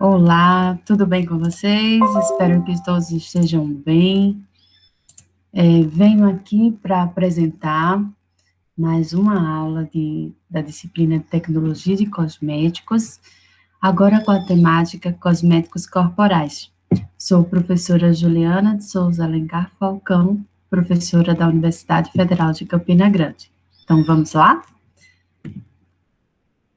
Olá, tudo bem com vocês? Espero que todos estejam bem. Venho aqui para apresentar mais uma aula da disciplina de Tecnologia de Cosméticos, agora com a temática Cosméticos Corporais. Sou professora Juliana de Souza Alencar Falcão, professora da Universidade Federal de Campina Grande. Então, vamos lá?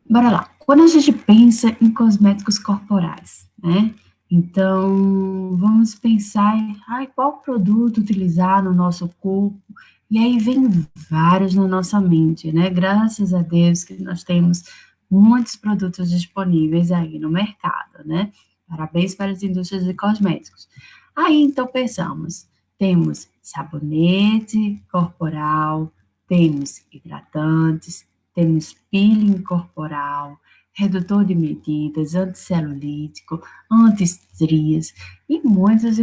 Bora lá. Quando a gente pensa em cosméticos corporais, né? Então, vamos pensar em qual produto utilizar no nosso corpo. E aí vem vários na nossa mente, né? Graças a Deus que nós temos muitos produtos disponíveis aí no mercado, né? Parabéns para as indústrias de cosméticos. Aí, então, pensamos, temos sabonete corporal, temos hidratantes, temos peeling corporal, redutor de medidas, anticelulítico, anti-estrias e muitos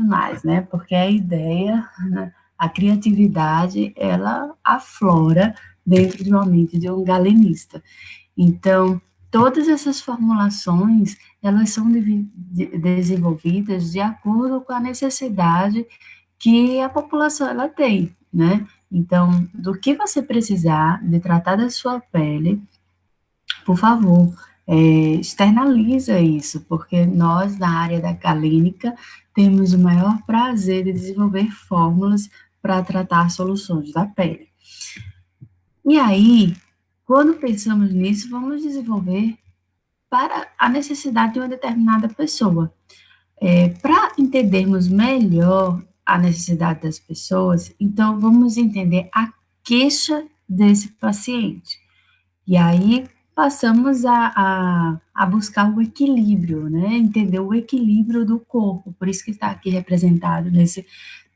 mais, né? Porque a ideia, né, a criatividade, ela aflora dentro de uma mente de um galenista. Então, todas essas formulações, elas são desenvolvidas de acordo com a necessidade que a população ela tem, né? Então, do que você precisar de tratar da sua pele, por favor, externaliza isso, porque nós, na área da clínica, temos o maior prazer de desenvolver fórmulas para tratar soluções da pele. E aí, quando pensamos nisso, vamos desenvolver para a necessidade de uma determinada pessoa. Para entendermos melhor a necessidade das pessoas, então vamos entender a queixa desse paciente. E aí passamos a buscar o equilíbrio, né? Entender o equilíbrio do corpo, por isso que está aqui representado nesse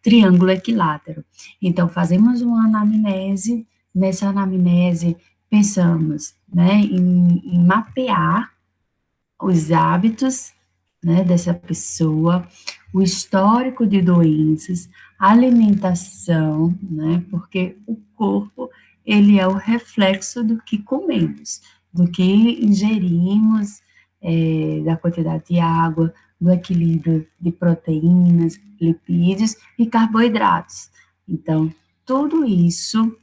triângulo equilátero. Então, fazemos uma anamnese, nessa anamnese pensamos, né, em mapear os hábitos, né, dessa pessoa, o histórico de doenças, a alimentação, né, porque o corpo, ele é o reflexo do que comemos, do que ingerimos, da quantidade de água, do equilíbrio de proteínas, lipídios e carboidratos. Então, tudo isso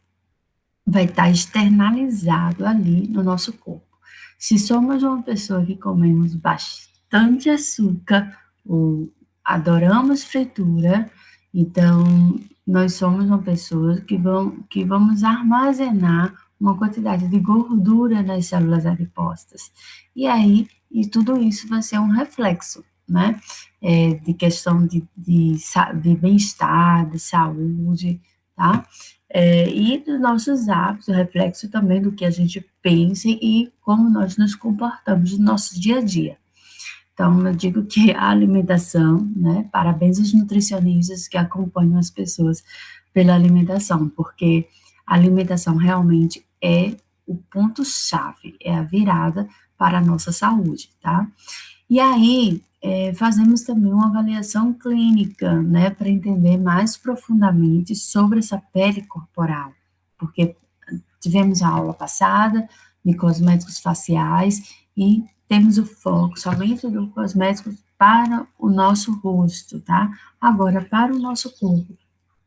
vai estar externalizado ali no nosso corpo. Se somos uma pessoa que comemos bastante açúcar, ou adoramos fritura, então nós somos uma pessoa que vamos armazenar uma quantidade de gordura nas células adiposas. E tudo isso vai ser um reflexo, né? De questão de bem-estar, de saúde, tá? E dos nossos hábitos, reflexo também do que a gente pensa e como nós nos comportamos no nosso dia a dia. Então, eu digo que a alimentação, né? Parabéns aos nutricionistas que acompanham as pessoas pela alimentação, porque a alimentação realmente é o ponto-chave, é a virada para a nossa saúde, tá? E aí, fazemos também uma avaliação clínica, né, para entender mais profundamente sobre essa pele corporal, porque tivemos a aula passada de cosméticos faciais e temos o foco somente do cosméticos para o nosso rosto, tá? Agora, para o nosso corpo,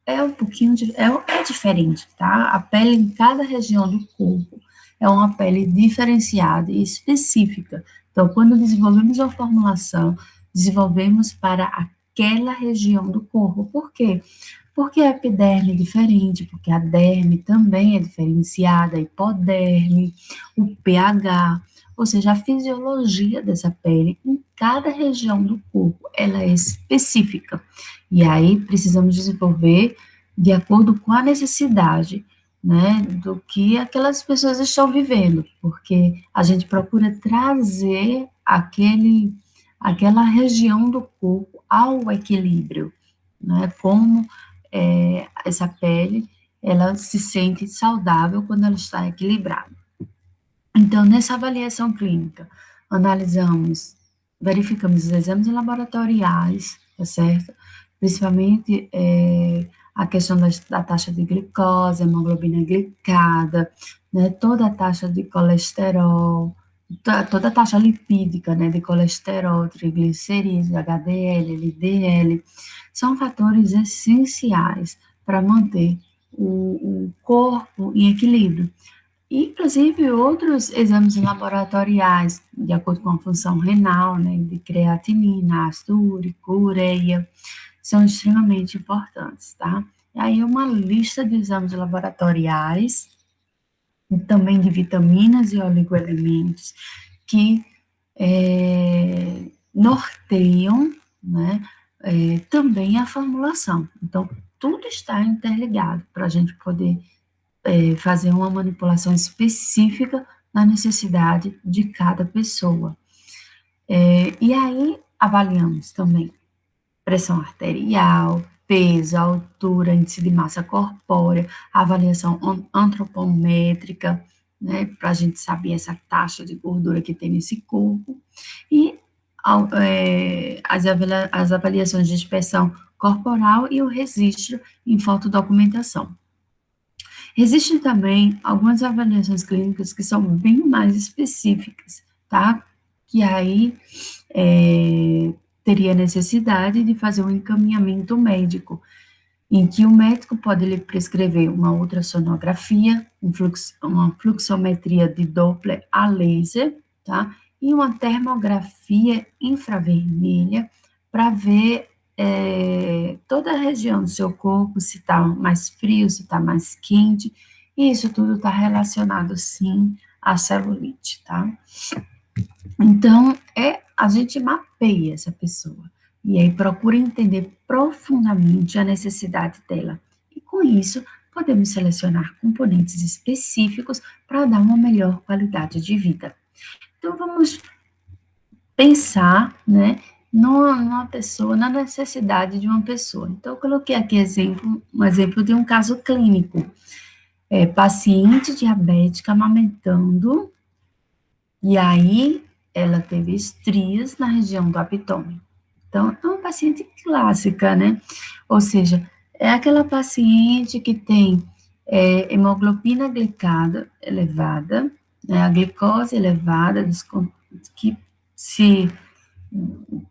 é um pouquinho, é diferente, tá? A pele em cada região do corpo é uma pele diferenciada e específica. Então, quando desenvolvemos uma formulação, desenvolvemos para aquela região do corpo. Por quê? Porque a epiderme é diferente, porque a derme também é diferenciada, a hipoderme, o pH, ou seja, a fisiologia dessa pele em cada região do corpo, ela é específica. E aí precisamos desenvolver de acordo com a necessidade, né, do que aquelas pessoas estão vivendo, porque a gente procura trazer aquela região do corpo ao equilíbrio, né, como essa pele, ela se sente saudável quando ela está equilibrada. Então, nessa avaliação clínica, analisamos, verificamos os exames laboratoriais, tá certo? Principalmente a questão da taxa de glicose, hemoglobina glicada, né? Toda a taxa de colesterol, toda a taxa lipídica, né, de colesterol, triglicerídeos, HDL, LDL, são fatores essenciais para manter o corpo em equilíbrio. Inclusive, outros exames laboratoriais, de acordo com a função renal, né, de creatinina, ácido úrico, ureia, são extremamente importantes, tá? E aí, uma lista de exames laboratoriais, e também de vitaminas e oligoelementos, que norteiam, né, também a formulação. Então, tudo está interligado para a gente poder fazer uma manipulação específica na necessidade de cada pessoa. E aí, avaliamos também pressão arterial, peso, altura, índice de massa corpórea, avaliação antropométrica, né, para a gente saber essa taxa de gordura que tem nesse corpo, e as avaliações de expressão corporal e o registro em fotodocumentação. Existem também algumas avaliações clínicas que são bem mais específicas, tá? Que aí teria necessidade de fazer um encaminhamento médico, em que o médico pode lhe prescrever uma ultrassonografia, uma fluxometria de Doppler a laser, tá? E uma termografia infravermelha para ver toda a região do seu corpo, se está mais frio, se está mais quente, e isso tudo está relacionado, sim, à celulite, tá? Então, a gente mapeia essa pessoa, e aí procura entender profundamente a necessidade dela. E com isso, podemos selecionar componentes específicos para dar uma melhor qualidade de vida. Então, vamos pensar, né, numa pessoa, na necessidade de uma pessoa. Então, eu coloquei aqui um exemplo de um caso clínico. Paciente diabética amamentando, e aí ela teve estrias na região do abdômen. Então, é uma paciente clássica, né? Ou seja, é aquela paciente que tem hemoglobina glicada elevada, né, a glicose elevada, que se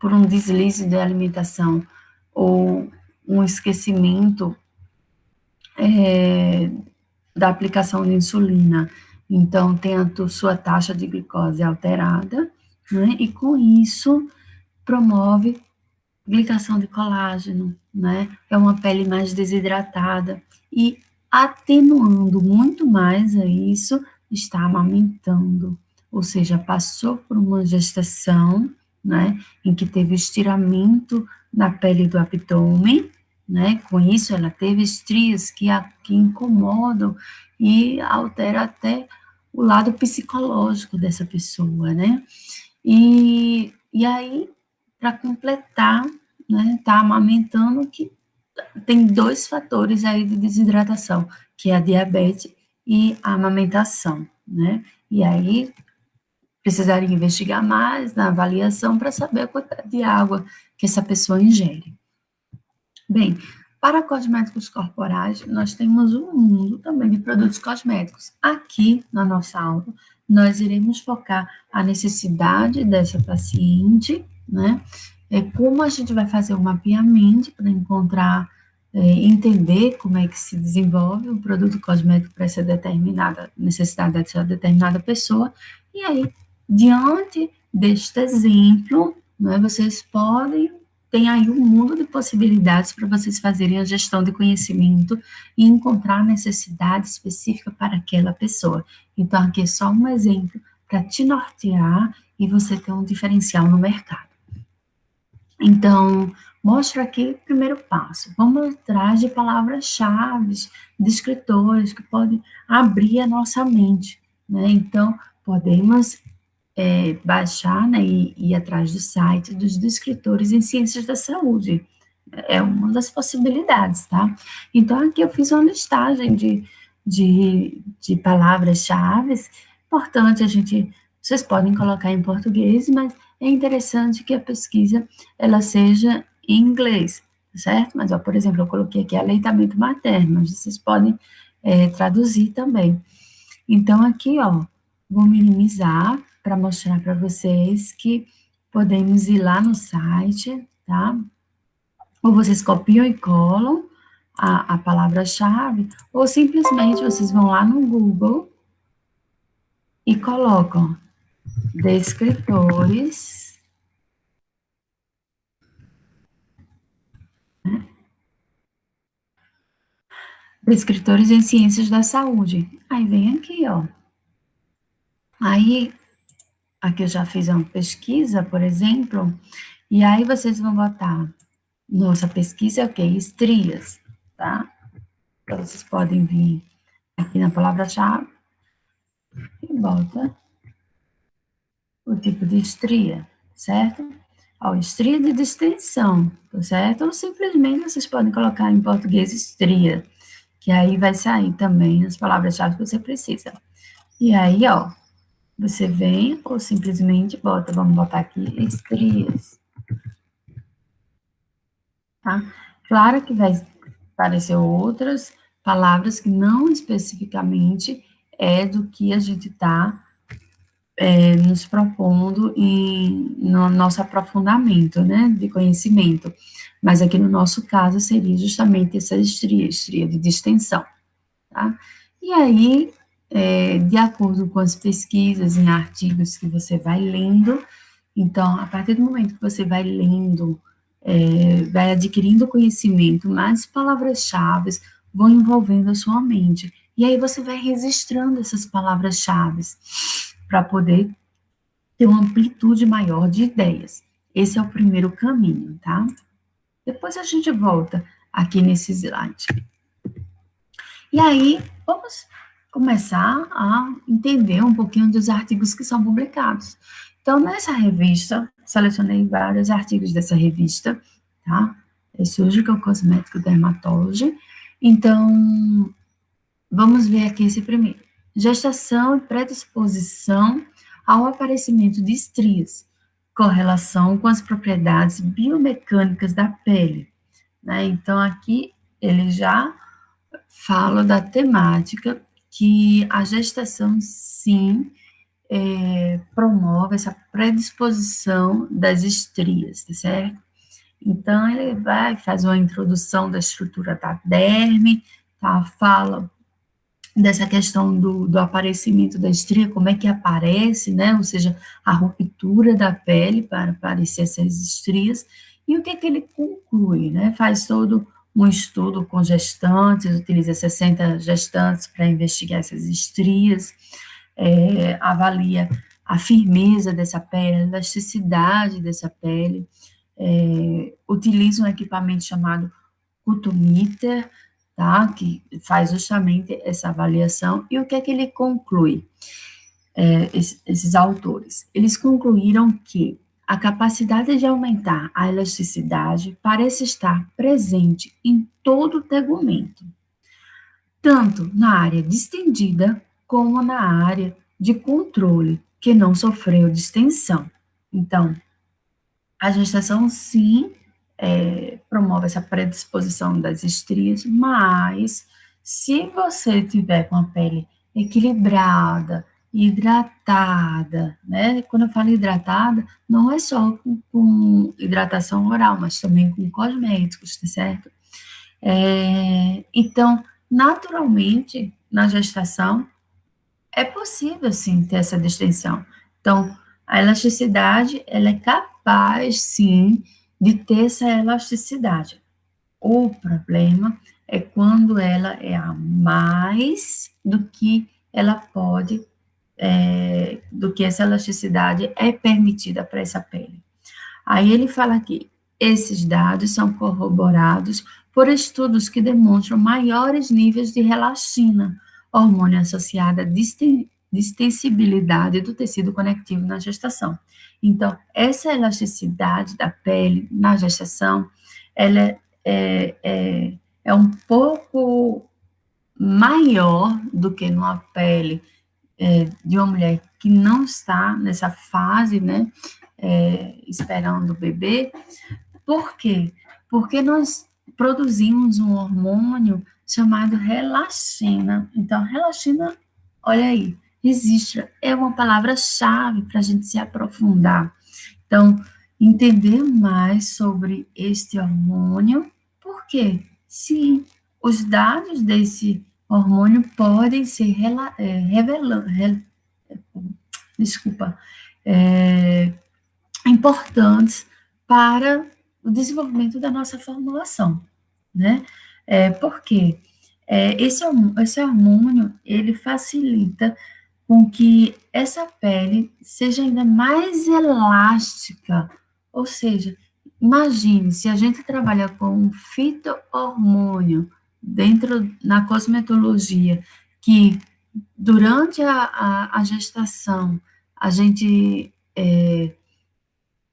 por um deslize de alimentação ou um esquecimento da aplicação de insulina, então tem a sua taxa de glicose alterada, né, e com isso promove glicação de colágeno, né, é uma pele mais desidratada e atenuando muito mais a isso, está amamentando, ou seja, passou por uma gestação, né, em que teve estiramento na pele do abdômen, né, com isso ela teve estrias que incomodam e altera até o lado psicológico dessa pessoa, né, e aí, para completar, né, tá amamentando, que tem dois fatores aí de desidratação, que é a diabetes e a amamentação, né? E aí precisaria investigar mais na avaliação para saber a quantidade de água que essa pessoa ingere. Bem, para cosméticos corporais, nós temos um mundo também de produtos cosméticos. Aqui, na nossa aula, nós iremos focar a necessidade dessa paciente, né? Como a gente vai fazer um mapeamento para encontrar, entender como é que se desenvolve um produto cosmético para essa determinada necessidade dessa determinada pessoa. E aí, diante deste exemplo, né, vocês podem tem aí um mundo de possibilidades para vocês fazerem a gestão de conhecimento e encontrar a necessidade específica para aquela pessoa. Então, aqui é só um exemplo para te nortear e você ter um diferencial no mercado. Então, mostro aqui o primeiro passo. Vamos atrás de palavras-chave, de escritores que podem abrir a nossa mente, né? Então, podemos baixar, né, e ir atrás do site dos escritores em ciências da saúde. É uma das possibilidades, tá? Então, aqui eu fiz uma listagem de palavras-chave. Importante vocês podem colocar em português, mas é interessante que a pesquisa, ela seja em inglês, certo? Mas, ó, por exemplo, eu coloquei aqui aleitamento materno, mas vocês podem traduzir também. Então, aqui, ó, vou minimizar, para mostrar para vocês que podemos ir lá no site, tá? Ou vocês copiam e colam a palavra-chave, ou simplesmente vocês vão lá no Google e colocam descritores, descritores em ciências da saúde. Aí vem aqui, ó. Aí, aqui eu já fiz uma pesquisa, por exemplo, e aí vocês vão botar, nossa pesquisa é o quê? Estrias, tá? Então, vocês podem vir aqui na palavra-chave e bota o tipo de estria, certo? Ó, estria de distensão, tá certo? Ou simplesmente vocês podem colocar em português estria, que aí vai sair também as palavras-chave que você precisa. E aí, ó, você vem ou simplesmente bota, vamos botar aqui, estrias, tá? Claro que vai aparecer outras palavras que não especificamente é do que a gente está nos propondo no nosso aprofundamento, né, de conhecimento. Mas aqui no nosso caso seria justamente essa estria, estria de distensão, tá? E aí, de acordo com as pesquisas em artigos que você vai lendo, então, a partir do momento que você vai lendo, vai adquirindo conhecimento, mais palavras-chave vão envolvendo a sua mente. E aí você vai registrando essas palavras-chave para poder ter uma amplitude maior de ideias. Esse é o primeiro caminho, tá? Depois a gente volta aqui nesse slide. E aí, vamos começar a entender um pouquinho dos artigos que são publicados. Então, nessa revista, selecionei vários artigos dessa revista, tá? É Surgical Cosmetic Dermatology. Então, vamos ver aqui esse primeiro. Gestação e predisposição ao aparecimento de estrias, correlação com as propriedades biomecânicas da pele, né? Então, aqui ele já fala da temática que a gestação, sim, promove essa predisposição das estrias, tá certo? Então, ele vai fazer uma introdução da estrutura da derme, tá? Fala dessa questão do aparecimento da estria, como é que aparece, né? Ou seja, a ruptura da pele para aparecer essas estrias, e o que é que ele conclui, né? Faz todo um estudo com gestantes, utiliza 60 gestantes para investigar essas estrias, avalia a firmeza dessa pele, a elasticidade dessa pele, utiliza um equipamento chamado cutomíter, tá? Que faz justamente essa avaliação. E o que é que ele conclui, esses autores? Eles concluíram que a capacidade de aumentar a elasticidade parece estar presente em todo o tegumento, tanto na área distendida como na área de controle, que não sofreu distensão. Então, a gestação, sim, promove essa predisposição das estrias, mas se você tiver com a pele equilibrada, hidratada, né? Quando eu falo hidratada, não é só com hidratação oral, mas também com cosméticos, tá certo? Então, naturalmente, na gestação, é possível, sim, ter essa distensão. Então, a elasticidade, ela é capaz, sim, de ter essa elasticidade. O problema é quando ela é a mais do que ela pode, do que essa elasticidade é permitida para essa pele. Aí ele fala aqui, esses dados são corroborados por estudos que demonstram maiores níveis de relaxina, hormônio associado à distensibilidade do tecido conectivo na gestação. Então, essa elasticidade da pele na gestação, ela é um pouco maior do que numa pele de uma mulher que não está nessa fase, né, esperando o bebê. Por quê? Porque nós produzimos um hormônio chamado relaxina. Então, relaxina, olha aí, Registra é uma palavra-chave para a gente se aprofundar. Então, entender mais sobre este hormônio, por quê? Sim, os dados desse hormônio podem ser desculpa, é, importantes para o desenvolvimento da nossa formulação, né? Por quê? Esse hormônio, ele facilita com que essa pele seja ainda mais elástica, ou seja, imagine se a gente trabalha com um fito-hormônio dentro na cosmetologia, que durante a gestação a gente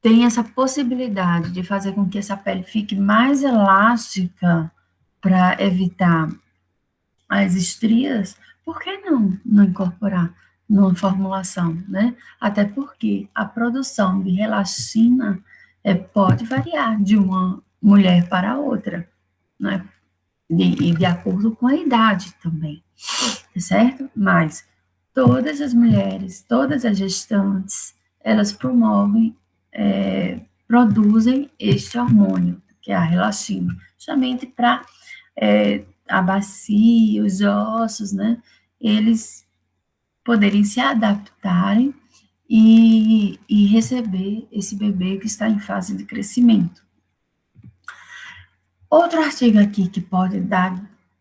tem essa possibilidade de fazer com que essa pele fique mais elástica para evitar as estrias, por que não incorporar numa formulação, né? Até porque a produção de relaxina pode variar de uma mulher para outra, né? E de acordo com a idade também, certo? Mas todas as mulheres, todas as gestantes, elas produzem este hormônio, que é a relaxina, justamente para a bacia, os ossos, né, eles poderem se adaptarem e receber esse bebê que está em fase de crescimento. Outro artigo aqui que pode dar,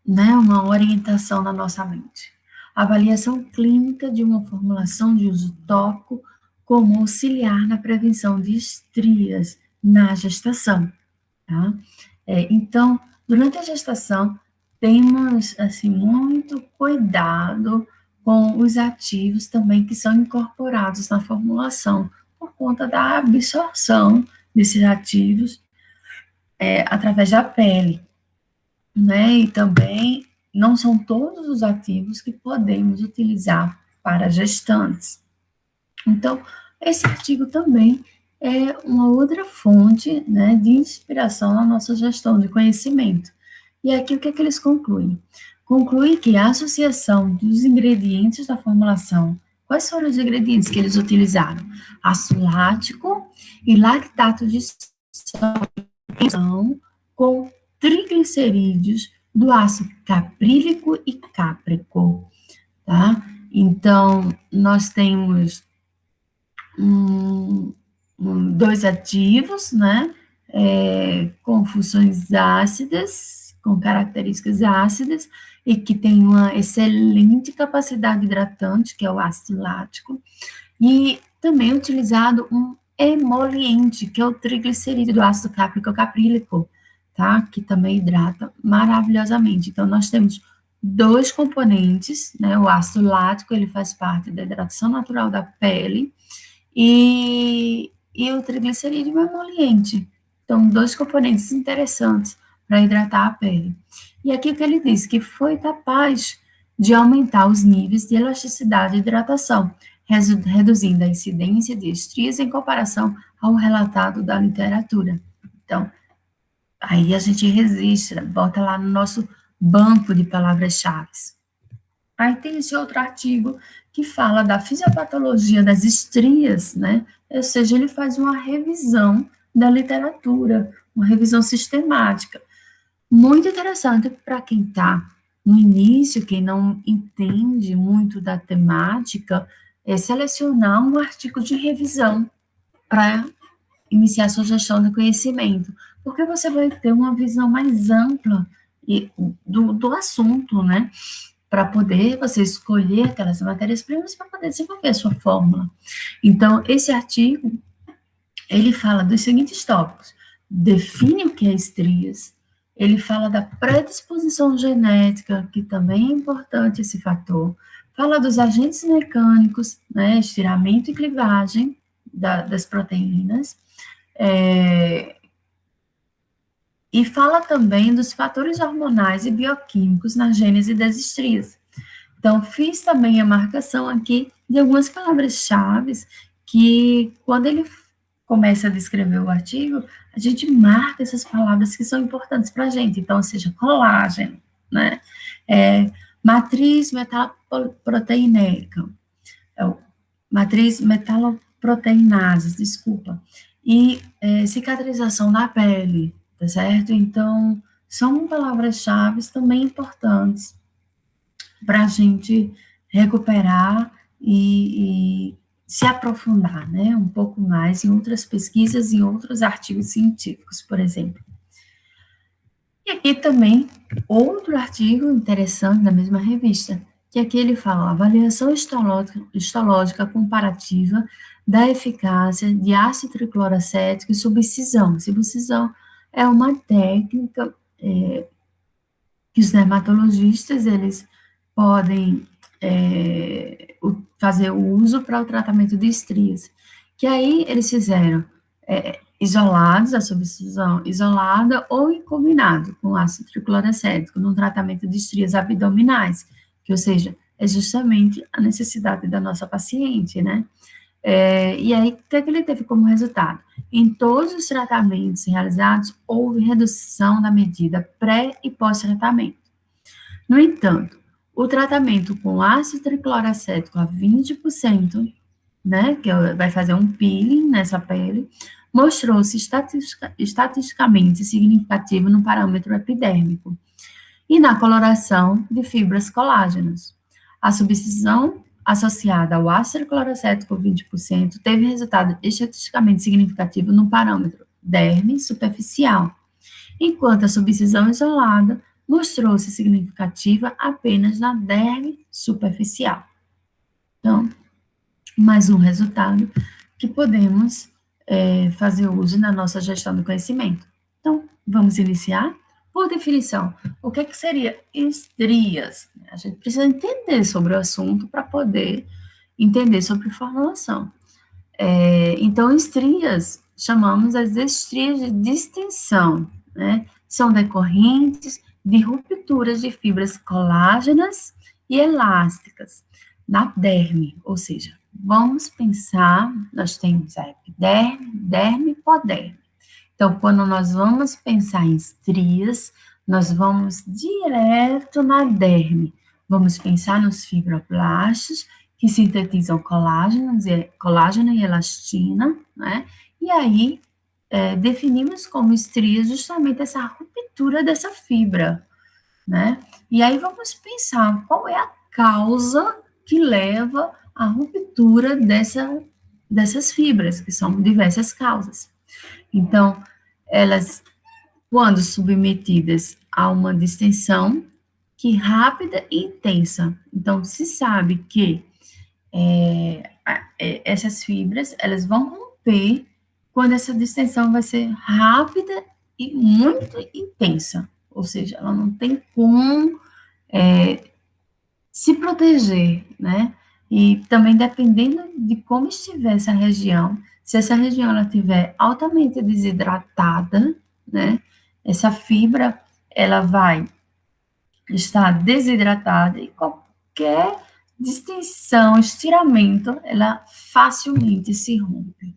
né, uma orientação na nossa mente. Avaliação clínica de uma formulação de uso tópico como auxiliar na prevenção de estrias na gestação, tá? Então, durante a gestação, temos, assim, muito cuidado com os ativos também que são incorporados na formulação, por conta da absorção desses ativos através da pele, né? E também não são todos os ativos que podemos utilizar para gestantes. Então, esse artigo também é uma outra fonte, né, de inspiração na nossa gestão de conhecimento. E aqui o que é que eles concluem? Conclui que a associação dos ingredientes da formulação, quais foram os ingredientes que eles utilizaram? Ácido lático e lactato de sódio com triglicerídeos do ácido caprílico e cáprico, tá? Então, nós temos dois ativos, né? Com funções ácidas, com características ácidas, e que tem uma excelente capacidade hidratante, que é o ácido lático, e também utilizado um emoliente, que é o triglicerídeo do ácido cáprico caprílico, tá? Que também hidrata maravilhosamente. Então, nós temos dois componentes, né? O ácido lático, ele faz parte da hidratação natural da pele, e o triglicerídeo é um emoliente. Então, dois componentes interessantes para hidratar a pele. E aqui o que ele diz, que foi capaz de aumentar os níveis de elasticidade e hidratação, reduzindo a incidência de estrias em comparação ao relatado da literatura. Então, aí a gente registra, bota lá no nosso banco de palavras-chave. Aí tem esse outro artigo que fala da fisiopatologia das estrias, né? Ou seja, ele faz uma revisão da literatura, uma revisão sistemática. Muito interessante para quem está no início, quem não entende muito da temática, selecionar um artigo de revisão para iniciar sua gestão de conhecimento, porque você vai ter uma visão mais ampla do assunto, né? Para poder você escolher aquelas matérias-primas para poder desenvolver a sua fórmula. Então, esse artigo, ele fala dos seguintes tópicos: define o que é estrias, ele fala da predisposição genética, que também é importante esse fator, fala dos agentes mecânicos, né, estiramento e clivagem das proteínas, e fala também dos fatores hormonais e bioquímicos na gênese das estrias. Então, fiz também a marcação aqui de algumas palavras-chave que, quando ele começa a descrever o artigo, a gente marca essas palavras que são importantes para a gente. Então, ou seja, colágeno, né? Matriz metaloproteinérica, matriz metaloproteinase, desculpa, e cicatrização da pele, tá certo? Então, são palavras-chave também importantes para a gente recuperar e se aprofundar, né, um pouco mais em outras pesquisas, em outros artigos científicos, por exemplo. E aqui também outro artigo interessante da mesma revista, que aqui ele fala avaliação histológica comparativa da eficácia de ácido tricloracético e subcisão. Subcisão é uma técnica que os dermatologistas eles podem fazer o uso para o tratamento de estrias. Que aí eles fizeram isolados, a subcisão isolada ou em combinado com ácido tricloracético no tratamento de estrias abdominais, que, ou seja, é justamente a necessidade da nossa paciente, né? E aí, o que ele teve como resultado? Em todos os tratamentos realizados, houve redução da medida pré e pós-tratamento. No entanto, o tratamento com ácido tricloracético a 20%, né, que vai fazer um peeling nessa pele, mostrou-se estatisticamente significativo no parâmetro epidérmico e na coloração de fibras colágenas. A subcisão associada ao ácido cloracético 20% teve resultado estatisticamente significativo no parâmetro derme superficial, enquanto a subcisão isolada mostrou-se significativa apenas na derme superficial. Então, mais um resultado que podemos fazer uso na nossa gestão do conhecimento. Então, vamos iniciar? Por definição, o que seria estrias? A gente precisa entender sobre o assunto para poder entender sobre formulação. Então, estrias, chamamos as estrias de distensão, né? São decorrentes de rupturas de fibras colágenas e elásticas na derme, ou seja, vamos pensar, nós temos a epiderme, derme e hipoderme. Então, quando nós vamos pensar em estrias, nós vamos direto na derme. Vamos pensar nos fibroblastos, que sintetizam colágeno e elastina, né? E aí, definimos como estrias justamente essa ruptura dessa fibra, né? E aí vamos pensar qual é a causa que leva à ruptura dessas fibras, que são diversas causas. Então, elas, quando submetidas a uma distensão, que rápida e intensa. Então, se sabe que essas fibras, elas vão romper quando essa distensão vai ser rápida e muito intensa. Ou seja, ela não tem como se proteger, né? E também dependendo de como estiver essa região, se essa região ela estiver altamente desidratada, né? Essa fibra, ela vai estar desidratada e qualquer distensão, estiramento, ela facilmente se rompe,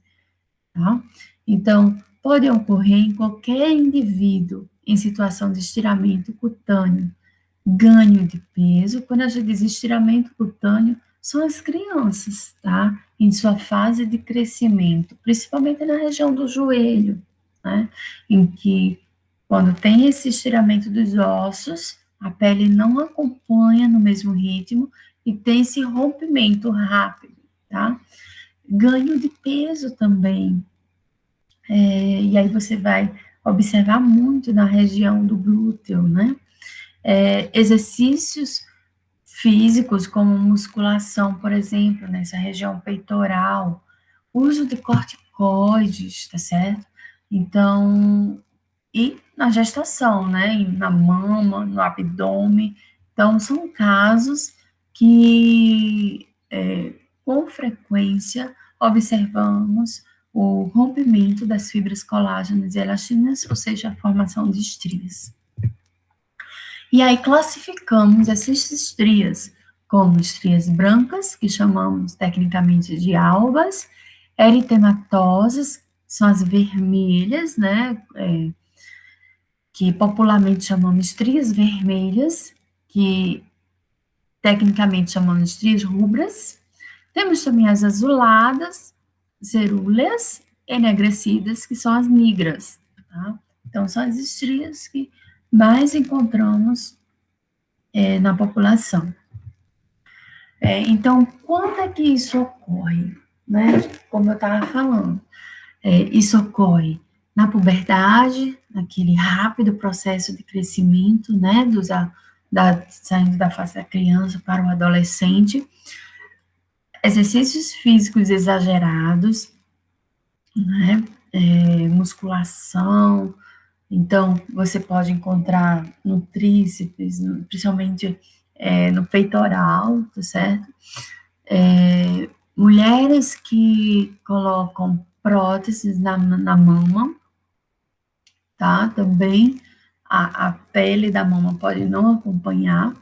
tá? Então, pode ocorrer em qualquer indivíduo em situação de estiramento cutâneo, ganho de peso. Quando a gente diz estiramento cutâneo, são as crianças, tá? Em sua fase de crescimento, principalmente na região do joelho, né? Em que, quando tem esse estiramento dos ossos, a pele não acompanha no mesmo ritmo e tem esse rompimento rápido, tá? Ganho de peso também. E aí você vai observar muito na região do glúteo, né? Exercícios físicos, como musculação, por exemplo, nessa região peitoral, uso de corticoides, tá certo? Então, e na gestação, né? Na mama, no abdômen. Então, são casos que, com frequência, observamos o rompimento das fibras colágenas e elastinas, ou seja, a formação de estrias. E aí classificamos essas estrias como estrias brancas, que chamamos tecnicamente de albas, eritematosas, são as vermelhas, né, que popularmente chamamos estrias vermelhas, que tecnicamente chamamos de estrias rubras, Temos também as azuladas, cerúleas, enegrecidas, que são as nigras, tá? Então, são as estrias que mais encontramos na população. Então, quando é que isso ocorre? Né? Como eu estava falando, isso ocorre na puberdade, naquele rápido processo de crescimento, né, saindo da fase da criança para o adolescente, exercícios físicos exagerados, né, musculação, então você pode encontrar no tríceps, principalmente no peitoral, tá certo? Mulheres que colocam próteses na mama, tá? Também a pele da mama pode não acompanhar.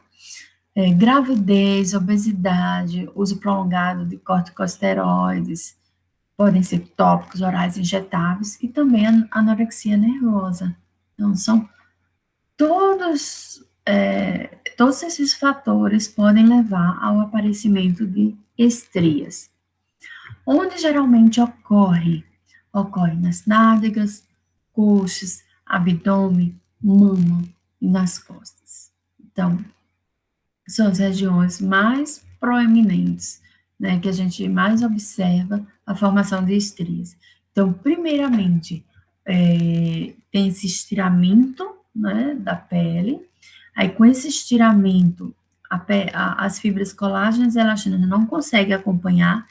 Gravidez, obesidade, uso prolongado de corticosteroides, podem ser tópicos orais injetáveis, e também a anorexia nervosa. Então, são todos esses fatores podem levar ao aparecimento de estrias. Onde geralmente ocorre? Ocorre nas nádegas, coxas, abdômen, mama e nas costas. Então, são as regiões mais proeminentes, né, que a gente mais observa a formação de estrias. Então, primeiramente, tem esse estiramento, né, da pele. Aí, com esse estiramento, as fibras colágenas e elastinas não conseguem acompanhar.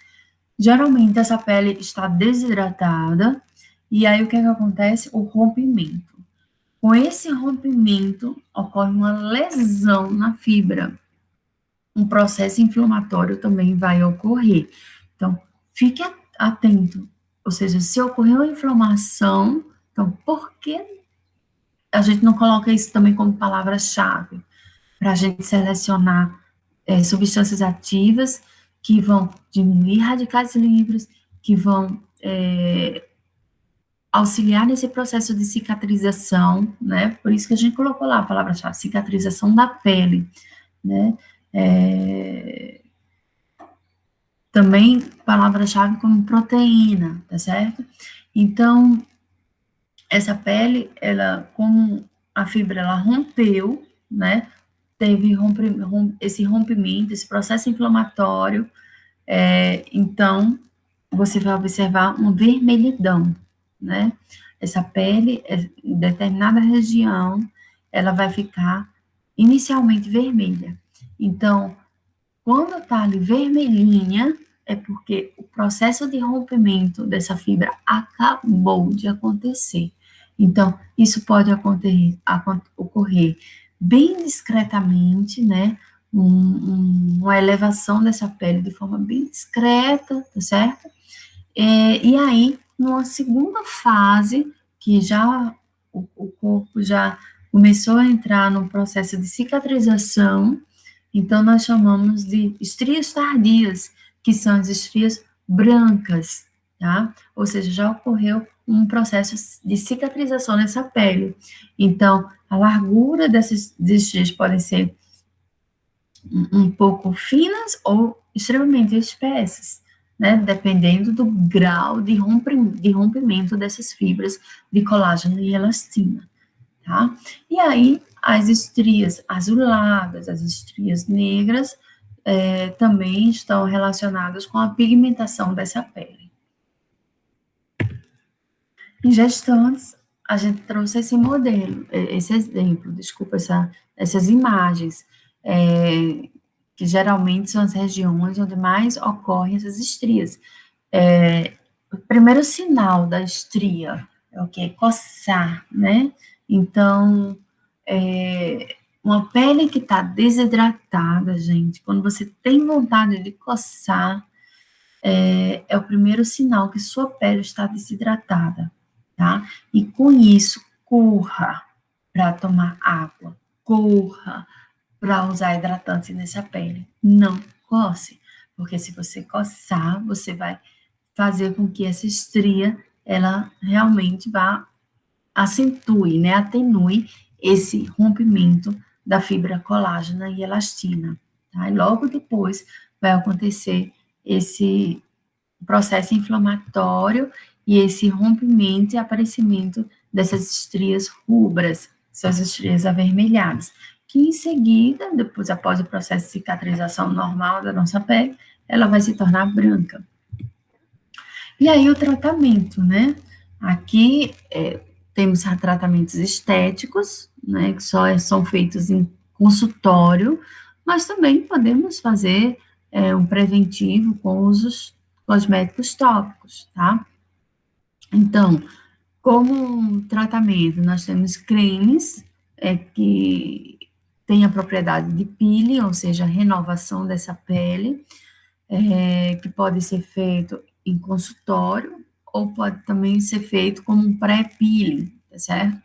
Geralmente, essa pele está desidratada, e aí o que acontece? O rompimento. Com esse rompimento, ocorre uma lesão na fibra. Um processo inflamatório também vai ocorrer. Então, fique atento. Ou seja, se ocorrer uma inflamação, então, por que a gente não coloca isso também como palavra-chave? Para a gente selecionar substâncias ativas que vão diminuir radicais livres, que vão auxiliar nesse processo de cicatrização, né? Por isso que a gente colocou lá a palavra-chave, cicatrização da pele, né? Também palavra-chave como proteína, tá certo? Então, essa pele, ela, como a fibra, ela rompeu, né? Teve esse rompimento, esse processo inflamatório, então, você vai observar uma vermelhidão, né? Essa pele, em determinada região, ela vai ficar inicialmente vermelha. Então, quando está ali vermelhinha, é porque o processo de rompimento dessa fibra acabou de acontecer. Então, isso pode ocorrer bem discretamente, né? Uma elevação dessa pele de forma bem discreta, tá certo? E aí, numa segunda fase, que já o corpo já começou a entrar num processo de cicatrização, então nós chamamos de estrias tardias, que são as estrias brancas, tá? Ou seja, já ocorreu um processo de cicatrização nessa pele. Então, a largura dessas estrias podem ser um pouco finas ou extremamente espessas, né? Dependendo do grau de rompimento dessas fibras de colágeno e elastina, tá? E aí, as estrias azuladas, as estrias negras, também estão relacionadas com a pigmentação dessa pele. Em gestantes, a gente trouxe esse modelo, esse exemplo, desculpa, essas imagens, que geralmente são as regiões onde mais ocorrem essas estrias. O primeiro sinal da estria é o que? Coçar, né? Então, uma pele que está desidratada, gente, quando você tem vontade de coçar, é o primeiro sinal que sua pele está desidratada, tá? E com isso, corra para tomar água, corra para usar hidratante nessa pele. Não coce, porque se você coçar, você vai fazer com que essa estria, ela realmente vá, acentue, né, atenue esse rompimento da fibra colágena e elastina, tá? E logo depois vai acontecer esse processo inflamatório e esse rompimento e aparecimento dessas estrias rubras, essas estrias avermelhadas, que em seguida, depois após o processo de cicatrização normal da nossa pele, ela vai se tornar branca. E aí o tratamento, né? Aqui temos tratamentos estéticos, né, que só são feitos em consultório, mas também podemos fazer um preventivo com os cosméticos tópicos, tá? Então, como tratamento, nós temos cremes que têm a propriedade de peeling, ou seja, renovação dessa pele, que pode ser feito em consultório ou pode também ser feito como um pré-peeling, tá certo?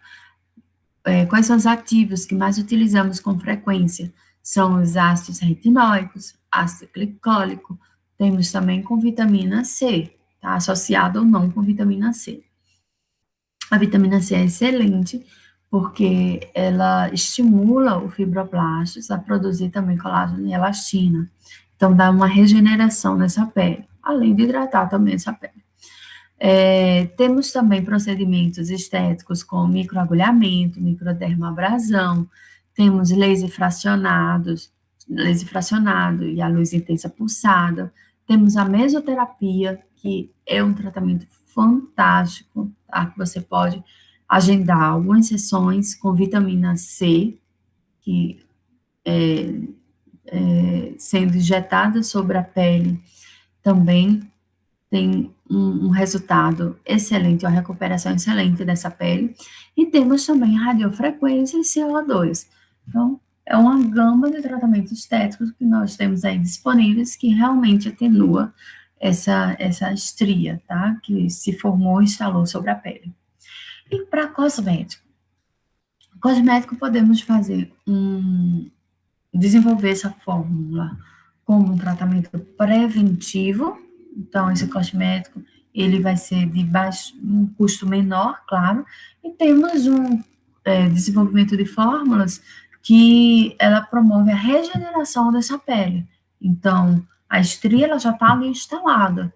Quais são os ativos que mais utilizamos com frequência? São os ácidos retinóicos, ácido glicólico, temos também com vitamina C, tá? Associado ou não com vitamina C. A vitamina C é excelente porque ela estimula o fibroblastos a produzir também colágeno e elastina. Então, dá uma regeneração nessa pele, além de hidratar também essa pele. Temos também procedimentos estéticos como microagulhamento, microdermabrasão, temos laser fracionado e a luz intensa pulsada, temos a mesoterapia, que é um tratamento fantástico, tá? Que você pode agendar algumas sessões com vitamina C, que sendo injetada sobre a pele também tem um resultado excelente, uma recuperação excelente dessa pele. E temos também radiofrequência e CO2. Então, é uma gama de tratamentos estéticos que nós temos aí disponíveis que realmente atenua essa estria, tá? Que se formou e instalou sobre a pele. E para cosmético? Cosmético podemos fazer desenvolver essa fórmula como um tratamento preventivo. Então, esse cosmético, ele vai ser de um custo menor, claro, e temos um desenvolvimento de fórmulas que ela promove a regeneração dessa pele. Então, a estria, ela já está ali instalada.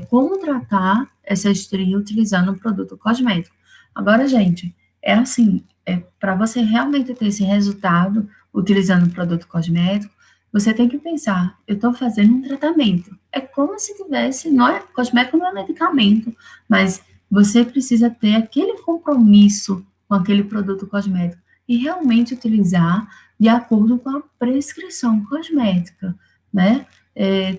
Como tratar essa estria utilizando um produto cosmético? Agora, gente, é assim, para você realmente ter esse resultado utilizando um produto cosmético, você tem que pensar, eu estou fazendo um tratamento. É como se tivesse, não é, cosmético não é medicamento, mas você precisa ter aquele compromisso com aquele produto cosmético e realmente utilizar de acordo com a prescrição cosmética, né?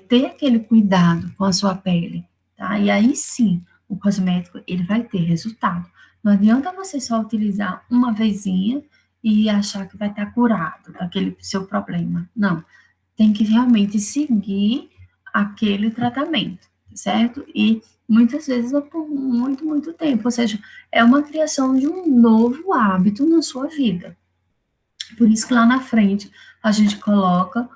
Ter aquele cuidado com a sua pele, tá? E aí sim, o cosmético, ele vai ter resultado. Não adianta você só utilizar uma vezinha e achar que vai estar curado daquele seu problema. Não, tem que realmente seguir aquele tratamento, certo? E muitas vezes é por muito, muito tempo, ou seja, é uma criação de um novo hábito na sua vida. Por isso que lá na frente a gente coloca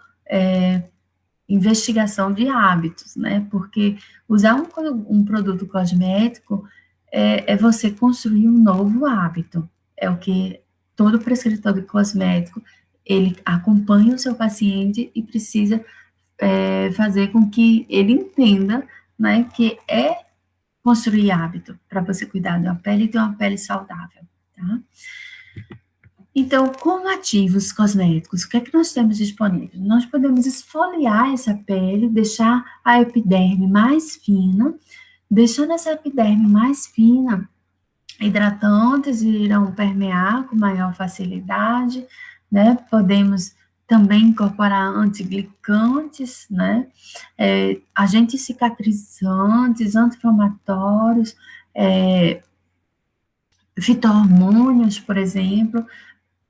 investigação de hábitos, né? Porque usar um produto cosmético é você construir um novo hábito. É o que todo prescritor de cosmético, ele acompanha o seu paciente e precisa fazer com que ele entenda, né, que é construir hábito para você cuidar da pele e ter uma pele saudável, tá? Então, como ativos cosméticos, o que é que nós temos disponível? Nós podemos esfoliar essa pele, deixar a epiderme mais fina, deixando essa epiderme mais fina, hidratantes irão permear com maior facilidade, né? Podemos também incorporar antiglicantes, né? Agentes cicatrizantes, anti-inflamatórios, fito-hormônios, por exemplo,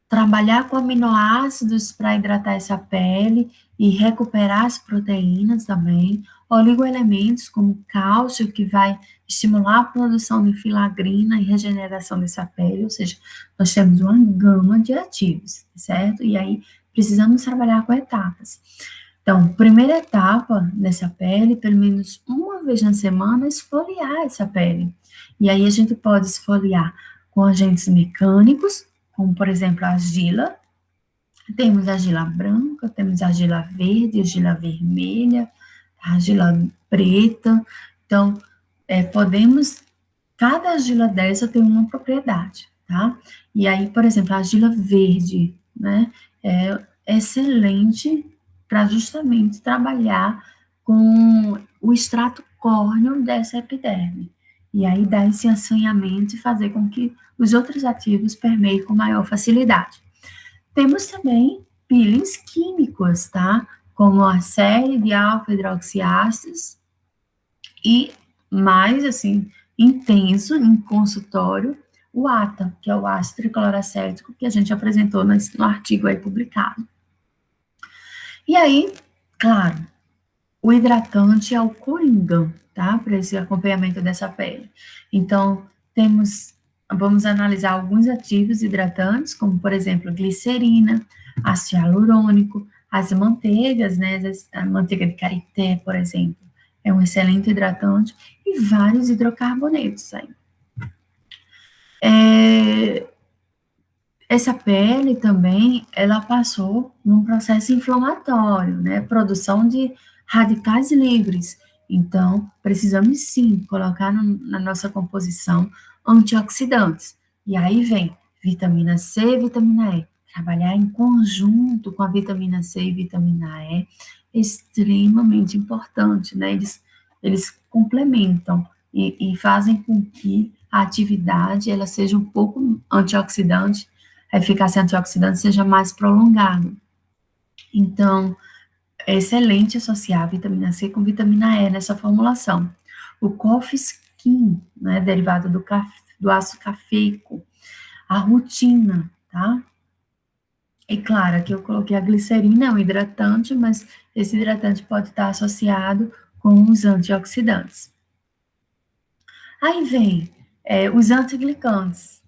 trabalhar com aminoácidos para hidratar essa pele e recuperar as proteínas também, oligoelementos como cálcio, que vai estimular a produção de filagrina e regeneração dessa pele, ou seja, nós temos uma gama de ativos, certo? E aí precisamos trabalhar com etapas. Então, primeira etapa nessa pele, pelo menos uma vez na semana, esfoliar essa pele. E aí a gente pode esfoliar com agentes mecânicos, como por exemplo a argila. Temos a argila branca, temos a argila verde, a argila vermelha, argila preta. Então, cada argila dessa tem uma propriedade, tá? E aí, por exemplo, a argila verde, né, é excelente para justamente trabalhar com o extrato córneo dessa epiderme. E aí dar esse assanhamento e fazer com que os outros ativos permeiem com maior facilidade. Temos também peelings químicos, tá? Como a série de alfa-hidroxiácidos e mais, assim, intenso em consultório, o ATA, que é o ácido tricloracético, que a gente apresentou no artigo aí publicado. E aí, claro, o hidratante é o coringão, tá? Para esse acompanhamento dessa pele. Então, vamos analisar alguns ativos hidratantes, como, por exemplo, glicerina, ácido hialurônico, as manteigas, né? A manteiga de karité, por exemplo, é um excelente hidratante, e vários hidrocarbonetos aí. Essa pele também, ela passou num processo inflamatório, né? Produção de radicais livres. Então, precisamos sim colocar na nossa composição antioxidantes. E aí vem vitamina C e vitamina E. Trabalhar em conjunto com a vitamina C e vitamina E é extremamente importante, né? Eles complementam e fazem com que a atividade ela seja um pouco antioxidante, a eficácia antioxidante seja mais prolongada. Então, é excelente associar a vitamina C com vitamina E nessa formulação. O Coffee Skin, né, derivado do ácido cafeico, a rutina, tá? E claro, aqui eu coloquei a glicerina, é um hidratante, mas esse hidratante pode estar associado com os antioxidantes. Aí vem os antiglicantes.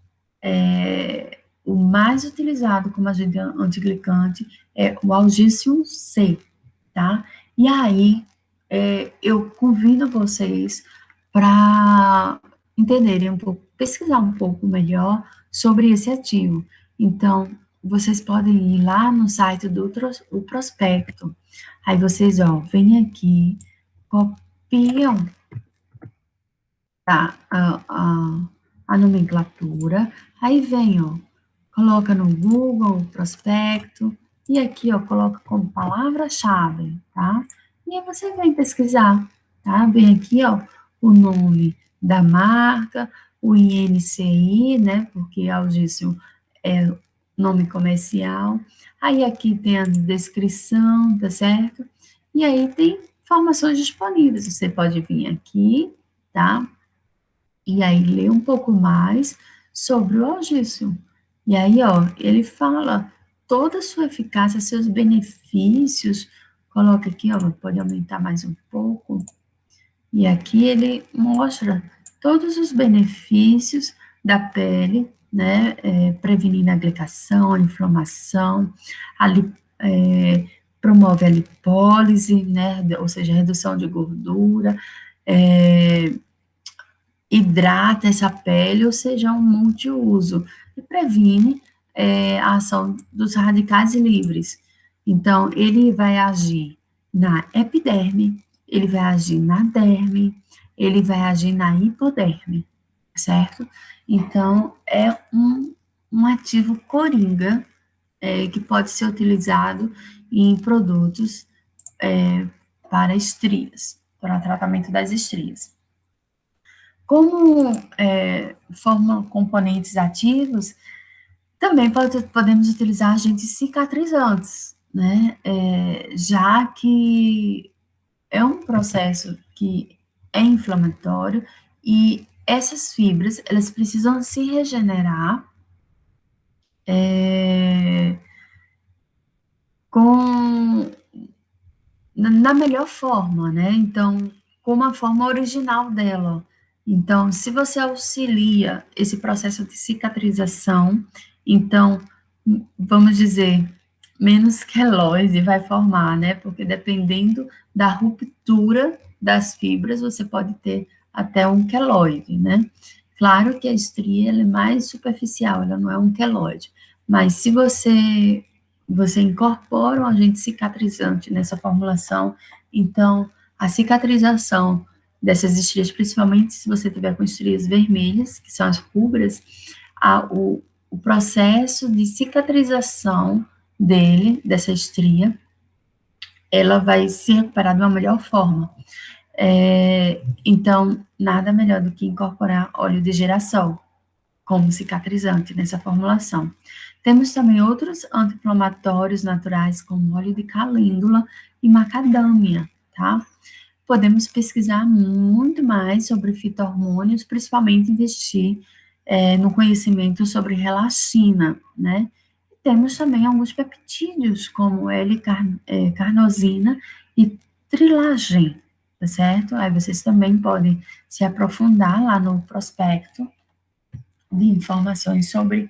O mais utilizado como agente antiglicante é o algício C, tá? E aí, eu convido vocês para entenderem um pouco, pesquisar um pouco melhor sobre esse ativo. Então, vocês podem ir lá no site do o prospecto. Aí vocês, ó, vêm aqui, copiam, tá, a nomenclatura, aí vem, ó, coloca no Google o prospecto, e aqui, ó, coloca como palavra-chave, tá? E aí você vem pesquisar, tá? Vem aqui, ó, o nome da marca, o INCI, né? Porque Algício é nome comercial. Aí aqui tem a descrição, tá certo? E aí tem informações disponíveis. Você pode vir aqui, tá? E aí ler um pouco mais sobre o algício. E aí, ó, ele fala toda a sua eficácia, seus benefícios. Coloca aqui, ó, pode aumentar mais um pouco. E aqui ele mostra todos os benefícios da pele, né? Prevenindo a glicação, a inflamação, promove a lipólise, né? Ou seja, redução de gordura, hidrata essa pele, ou seja, é um multiuso, e previne a ação dos radicais livres. Então, ele vai agir na epiderme, ele vai agir na derme, ele vai agir na hipoderme, certo? Então, é um ativo coringa que pode ser utilizado em produtos para estrias, para tratamento das estrias. Como formam componentes ativos, também podemos utilizar agentes cicatrizantes, né? Já que é um processo que é inflamatório e essas fibras, elas precisam se regenerar com na melhor forma, né? Então, como a forma original dela. Então, se você auxilia esse processo de cicatrização, então, vamos dizer, menos queloide vai formar, né? Porque dependendo da ruptura das fibras, você pode ter até um queloide, né? Claro que a estria ela é mais superficial, ela não é um queloide. Mas se você incorpora um agente cicatrizante nessa formulação, então a cicatrização dessas estrias, principalmente se você tiver com estrias vermelhas, que são as rubras, o processo de cicatrização dessa estria, ela vai se recuperar de uma melhor forma. Então, nada melhor do que incorporar óleo de girassol como cicatrizante nessa formulação. Temos também outros anti-inflamatórios naturais, como óleo de calêndula e macadâmia, tá? Podemos pesquisar muito mais sobre fito-hormônios, principalmente investir no conhecimento sobre relaxina, né? Temos também alguns peptídeos, como L-carnosina e trilagem, tá certo? Aí vocês também podem se aprofundar lá no prospecto de informações sobre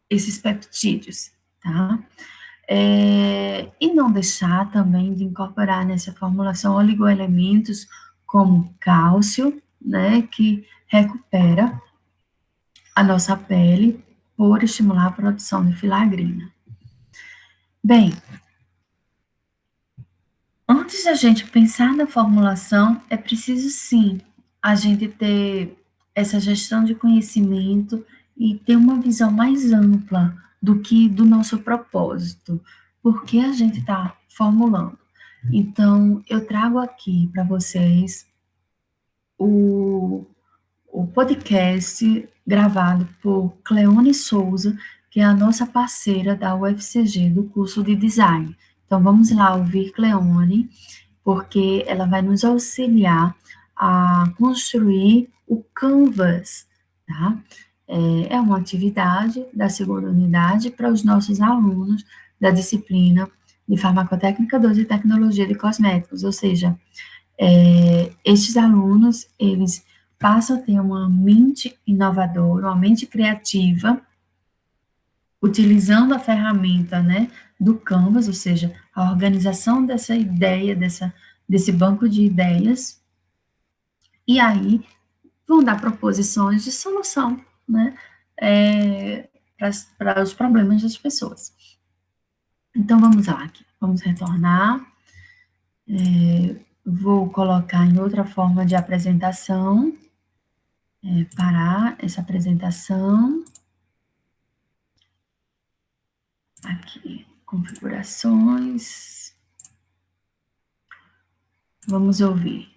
esses peptídeos, tá? E não deixar também de incorporar nessa formulação oligoelementos como cálcio, né, que recupera a nossa pele por estimular a produção de filagrina. Bem, antes da gente pensar na formulação, é preciso sim a gente ter essa gestão de conhecimento e ter uma visão mais ampla do que do nosso propósito, porque a gente está formulando. Então, eu trago aqui para vocês o, o podcast gravado por Cleone Souza, que é a nossa parceira da UFCG, do curso de design. Então, vamos lá ouvir Cleone, porque ela vai nos auxiliar a construir o Canvas, tá? É uma atividade da segunda unidade para os nossos alunos da disciplina de Farmacotécnica 2 e Tecnologia de Cosméticos, ou seja, estes alunos, eles passam a ter uma mente inovadora, uma mente criativa, utilizando a ferramenta, né, do Canvas, ou seja, a organização dessa ideia, desse banco de ideias, e aí vão dar proposições de solução, né, para os problemas das pessoas. Então, vamos lá, aqui. Vamos retornar. Vou colocar em outra forma de apresentação, parar essa apresentação. Aqui, configurações. Vamos ouvir.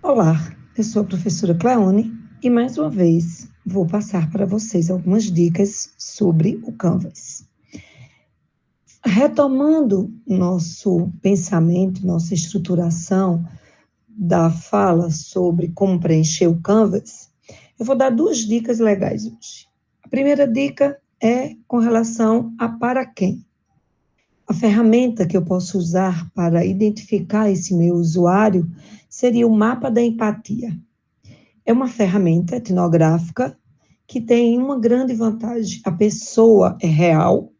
Olá, eu sou a professora Cleone e mais uma vez vou passar para vocês algumas dicas sobre o Canvas. Retomando nosso pensamento, nossa estruturação da fala sobre como preencher o Canvas, eu vou dar duas dicas legais hoje. A primeira dica é com relação a para quem. A ferramenta que eu posso usar para identificar esse meu usuário seria o mapa da empatia. É uma ferramenta etnográfica que tem uma grande vantagem. A pessoa é real,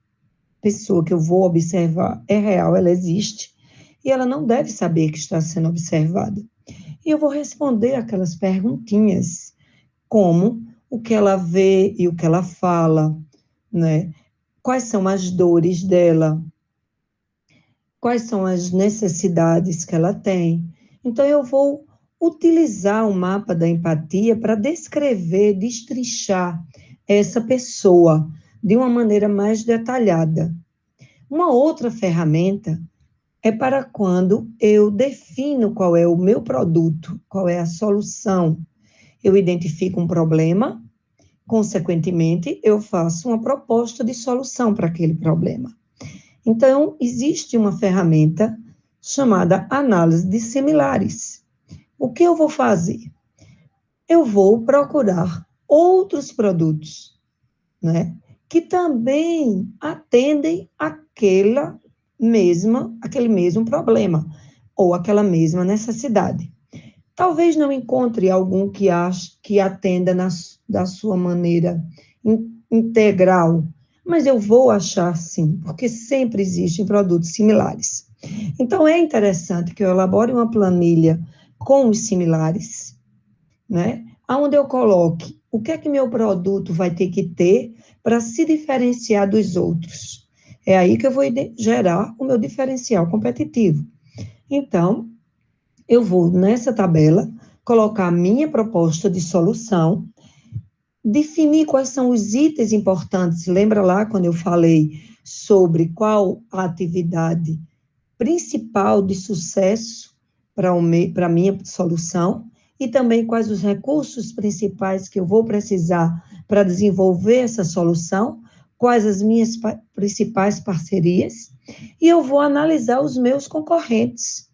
a pessoa que eu vou observar é real, ela existe, e ela não deve saber que está sendo observada. E eu vou responder aquelas perguntinhas, como o que ela vê e o que ela fala, né? Quais são as dores dela, quais são as necessidades que ela tem. Então, eu vou utilizar o mapa da empatia para descrever, destrinchar essa pessoa de uma maneira mais detalhada. Uma outra ferramenta é para quando eu defino qual é o meu produto, qual é a solução. Eu identifico um problema, consequentemente, eu faço uma proposta de solução para aquele problema. Então, existe uma ferramenta chamada análise de similares. O que eu vou fazer? Eu vou procurar outros produtos, né, que também atendem aquele mesmo problema, ou aquela mesma necessidade. Talvez não encontre algum que atenda da sua maneira integral, mas eu vou achar sim, porque sempre existem produtos similares. Então, é interessante que eu elabore uma planilha com os similares, né? Onde eu coloque O que é que meu produto vai ter que ter para se diferenciar dos outros? É aí que eu vou gerar o meu diferencial competitivo. Então, eu vou nessa tabela colocar a minha proposta de solução, definir quais são os itens importantes. Lembra lá quando eu falei sobre qual a atividade principal de sucesso para a minha solução e também quais os recursos principais que eu vou precisar para desenvolver essa solução, quais as minhas principais parcerias, e eu vou analisar os meus concorrentes.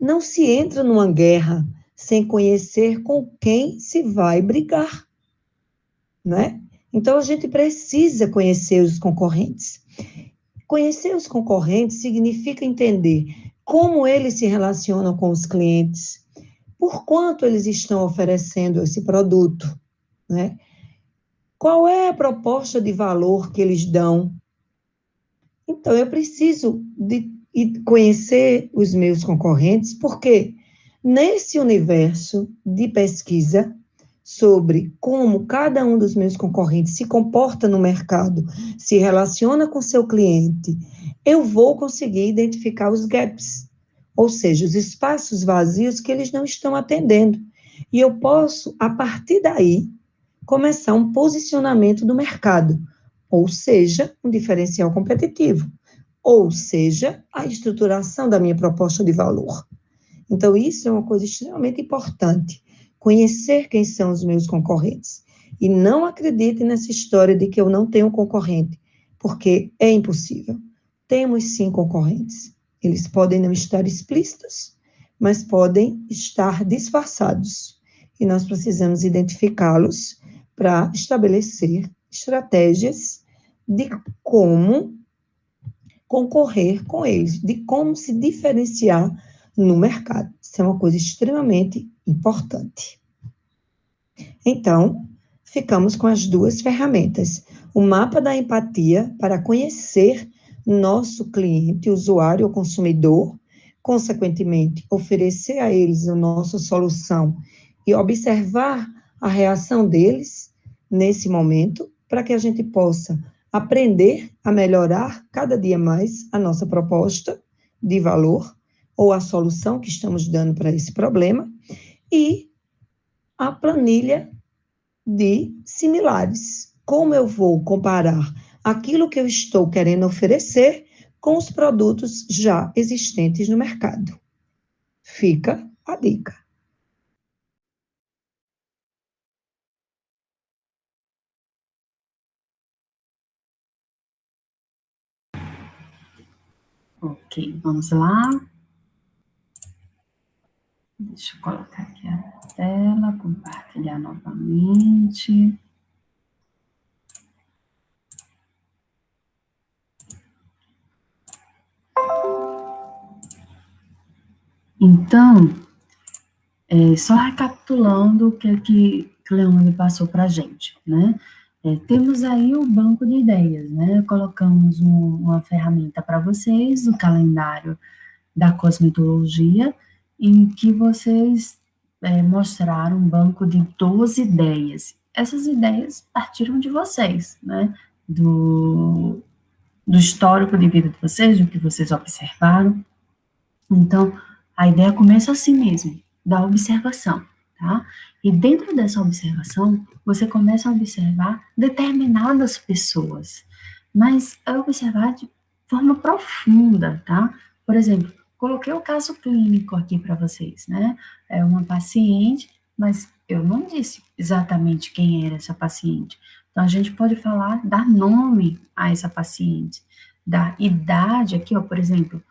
Não se entra numa guerra sem conhecer com quem se vai brigar, né? Então a gente precisa conhecer os concorrentes. Conhecer os concorrentes significa entender como eles se relacionam com os clientes, por quanto eles estão oferecendo esse produto, né? Qual é a proposta de valor que eles dão? Então, eu preciso de conhecer os meus concorrentes, porque nesse universo de pesquisa sobre como cada um dos meus concorrentes se comporta no mercado, se relaciona com seu cliente, eu vou conseguir identificar os gaps, ou seja, os espaços vazios que eles não estão atendendo. E eu posso, a partir daí, começar um posicionamento do mercado, ou seja, um diferencial competitivo, ou seja, a estruturação da minha proposta de valor. Então, isso é uma coisa extremamente importante, conhecer quem são os meus concorrentes. E não acredite nessa história de que eu não tenho concorrente, porque é impossível. Temos sim concorrentes. Eles podem não estar explícitos, mas podem estar disfarçados. E nós precisamos identificá-los para estabelecer estratégias de como concorrer com eles, de como se diferenciar no mercado. Isso é uma coisa extremamente importante. Então, ficamos com as duas ferramentas. O mapa da empatia para conhecer nosso cliente, usuário ou consumidor, consequentemente, oferecer a eles a nossa solução e observar a reação deles nesse momento, para que a gente possa aprender a melhorar cada dia mais a nossa proposta de valor ou a solução que estamos dando para esse problema e a planilha de similares. Como eu vou comparar aquilo que eu estou querendo oferecer com os produtos já existentes no mercado? Fica a dica. Ok, vamos lá. Deixa eu colocar aqui a tela, compartilhar novamente. Então, só recapitulando o que Cleone passou para a gente, né? Temos aí o banco de ideias, né? Colocamos uma ferramenta para vocês, o calendário da cosmetologia, em que vocês mostraram um banco de 12 ideias. Essas ideias partiram de vocês, né? Do histórico de vida de vocês, do que vocês observaram. Então, a ideia começa assim mesmo, da observação, tá? E dentro dessa observação, você começa a observar determinadas pessoas, mas é observar de forma profunda, tá? Por exemplo, coloquei o caso clínico aqui para vocês, né? É uma paciente, mas eu não disse exatamente quem era essa paciente. Então, a gente pode falar, dar nome a essa paciente, dar idade aqui, ó, por exemplo,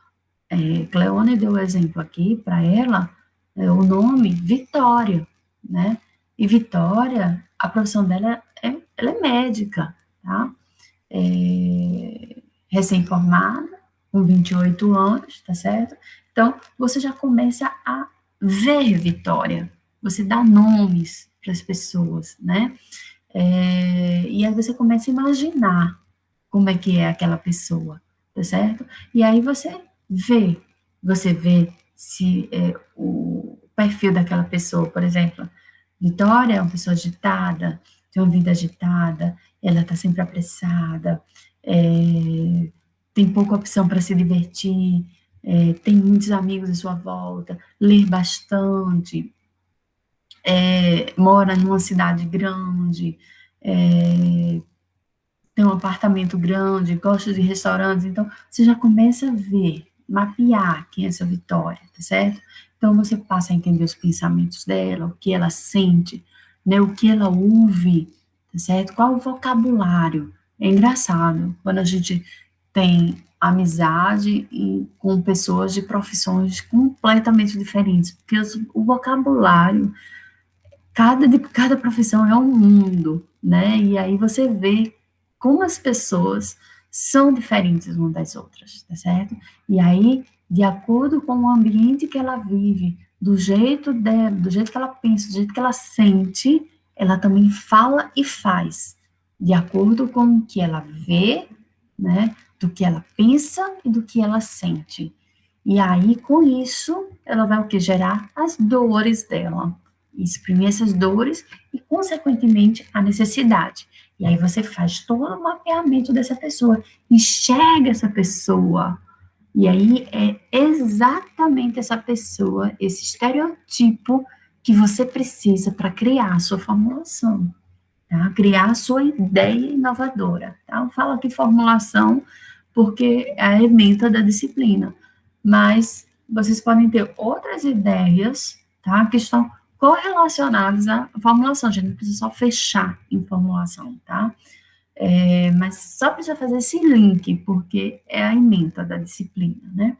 Cleone deu o exemplo aqui para ela, o nome Vitória, né? E Vitória, a profissão dela ela é médica, tá? Recém-formada, com 28 anos, tá certo? Então, você já começa a ver Vitória, você dá nomes para as pessoas, né? E aí você começa a imaginar como é que é aquela pessoa, tá certo? E aí você vê se o perfil daquela pessoa, por exemplo, Vitória é uma pessoa agitada, tem uma vida agitada, ela está sempre apressada, tem pouca opção para se divertir, tem muitos amigos à sua volta, lê bastante, mora numa cidade grande, tem um apartamento grande, gosta de restaurantes, então você já começa a ver, mapear quem é essa Vitória, tá certo? Então você passa a entender os pensamentos dela, o que ela sente, né, o que ela ouve, tá certo? Qual o vocabulário? É engraçado quando a gente tem amizade com pessoas de profissões completamente diferentes, porque o vocabulário cada profissão é um mundo, né? E aí você vê como as pessoas são diferentes umas das outras, tá certo? E aí, de acordo com o ambiente que ela vive, do jeito dela, do jeito que ela pensa, do jeito que ela sente, ela também fala e faz, de acordo com o que ela vê, né? Do que ela pensa e do que ela sente. E aí, com isso, ela vai o que? Gerar as dores dela, exprimir essas dores e, consequentemente, a necessidade. E aí você faz todo o mapeamento dessa pessoa, enxerga essa pessoa, e aí é exatamente essa pessoa, esse estereotipo que você precisa para criar a sua formulação, tá? Criar a sua ideia inovadora, tá? Eu falo aqui formulação porque é a ementa da disciplina, mas vocês podem ter outras ideias, tá? Que estão correlacionadas à formulação, a gente não precisa só fechar em formulação, tá? Mas só precisa fazer esse link, porque é a ementa da disciplina, né?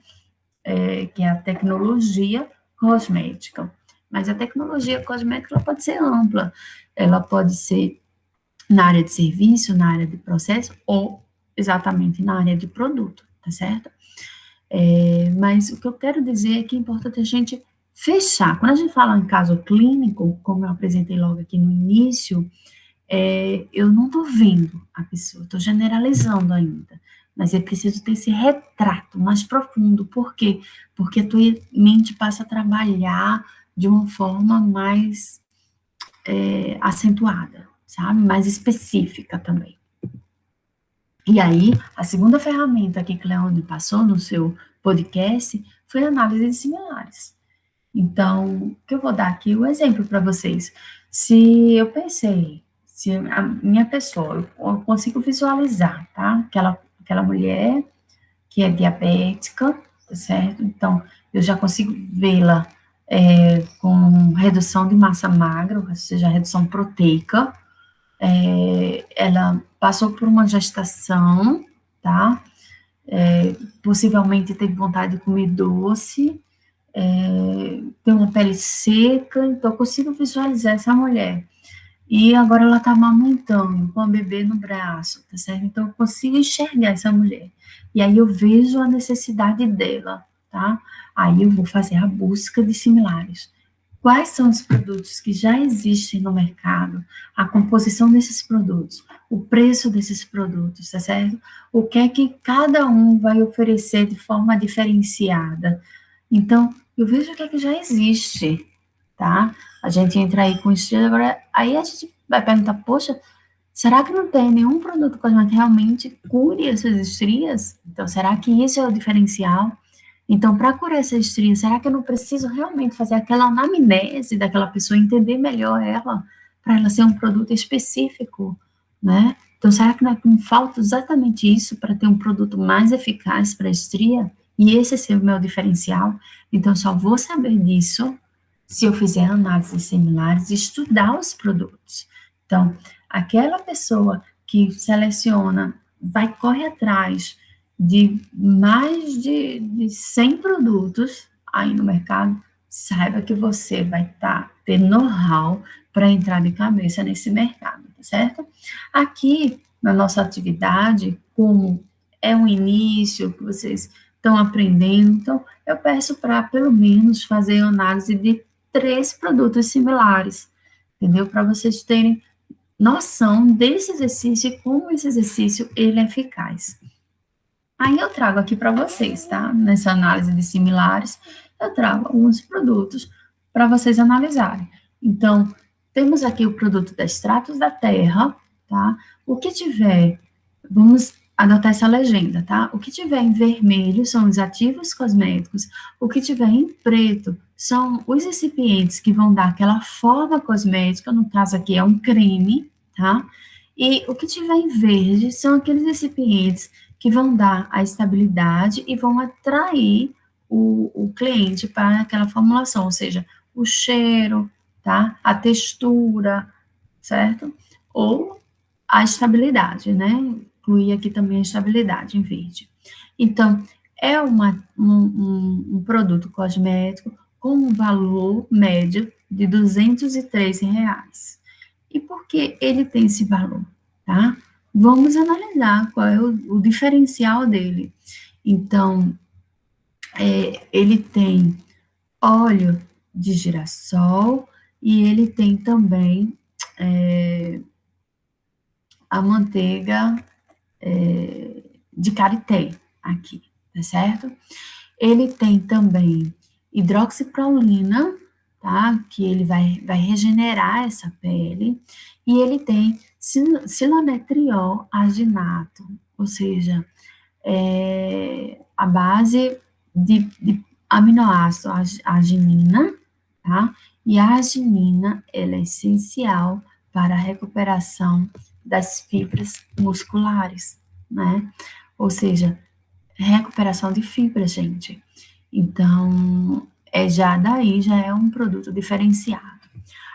Que é a tecnologia cosmética. Mas a tecnologia cosmética ela pode ser ampla, ela pode ser na área de serviço, na área de processo ou exatamente na área de produto, tá certo? Mas o que eu quero dizer é que é importante a gente fechar. Quando a gente fala em caso clínico, como eu apresentei logo aqui no início, eu não estou vendo a pessoa, estou generalizando ainda. Mas é preciso ter esse retrato mais profundo. Por quê? Porque a tua mente passa a trabalhar de uma forma mais acentuada, sabe? Mais específica também. E aí, a segunda ferramenta que Cleone passou no seu podcast foi análise de similares. Então, o que eu vou dar aqui o exemplo para vocês. Se eu pensei, se a minha pessoa, eu consigo visualizar, tá? Aquela mulher que é diabética, tá certo? Então, eu já consigo vê-la com redução de massa magra, ou seja, redução proteica. Ela passou por uma gestação, tá? Possivelmente teve vontade de comer doce, tem uma pele seca, então eu consigo visualizar essa mulher. E agora ela está amamentando, com a bebê no braço, tá certo? Então eu consigo enxergar essa mulher. E aí eu vejo a necessidade dela, tá? Aí eu vou fazer a busca de similares. Quais são os produtos que já existem no mercado, a composição desses produtos, o preço desses produtos, tá certo? O que é que cada um vai oferecer de forma diferenciada. Então, eu vejo o que é que já existe, tá? A gente entra aí com estilo, agora, aí a gente vai perguntar, poxa, será que não tem nenhum produto cosmético que realmente cure essas estrias? Então, será que isso é o diferencial? Então, para curar essa estria, será que eu não preciso realmente fazer aquela anamnese daquela pessoa, entender melhor ela, para ela ser um produto específico, né? Então, será que não é que me falta exatamente isso para ter um produto mais eficaz para a estria? E esse ser o meu diferencial? Então, eu só vou saber disso se eu fizer análises similares e estudar os produtos. Então, aquela pessoa que seleciona, corre atrás de mais de 100 produtos aí no mercado, saiba que você vai ter know-how para entrar de cabeça nesse mercado, tá certo? Aqui, na nossa atividade, como é um início, que vocês estão aprendendo, então eu peço para, pelo menos, fazer análise de 3 produtos similares, entendeu? Para vocês terem noção desse exercício e como esse exercício ele é eficaz. Aí eu trago aqui para vocês, tá? Nessa análise de similares, eu trago alguns produtos para vocês analisarem. Então, temos aqui o produto da Extratos da Terra, tá? O que tiver, vamos adotar essa legenda, tá? O que tiver em vermelho são os ativos cosméticos, o que tiver em preto são os recipientes que vão dar aquela forma cosmética, no caso aqui é um creme, tá? E o que tiver em verde são aqueles recipientes que vão dar a estabilidade e vão atrair o cliente para aquela formulação, ou seja, o cheiro, tá? A textura, certo? Ou a estabilidade, né? Incluir aqui também a estabilidade em verde. Então, é um produto cosmético com um valor médio de R$ 203. E por que ele tem esse valor, tá? Vamos analisar qual é o diferencial dele. Então, ele tem óleo de girassol e ele tem também a manteiga de karité aqui, tá certo? Ele tem também hidroxiprolina, tá? Que ele vai regenerar essa pele. E ele tem silonetriol arginato, ou seja, a base de aminoácido arginina, tá? E a arginina, ela é essencial para a recuperação das fibras musculares, né? Ou seja, recuperação de fibras, gente. Então, já é um produto diferenciado.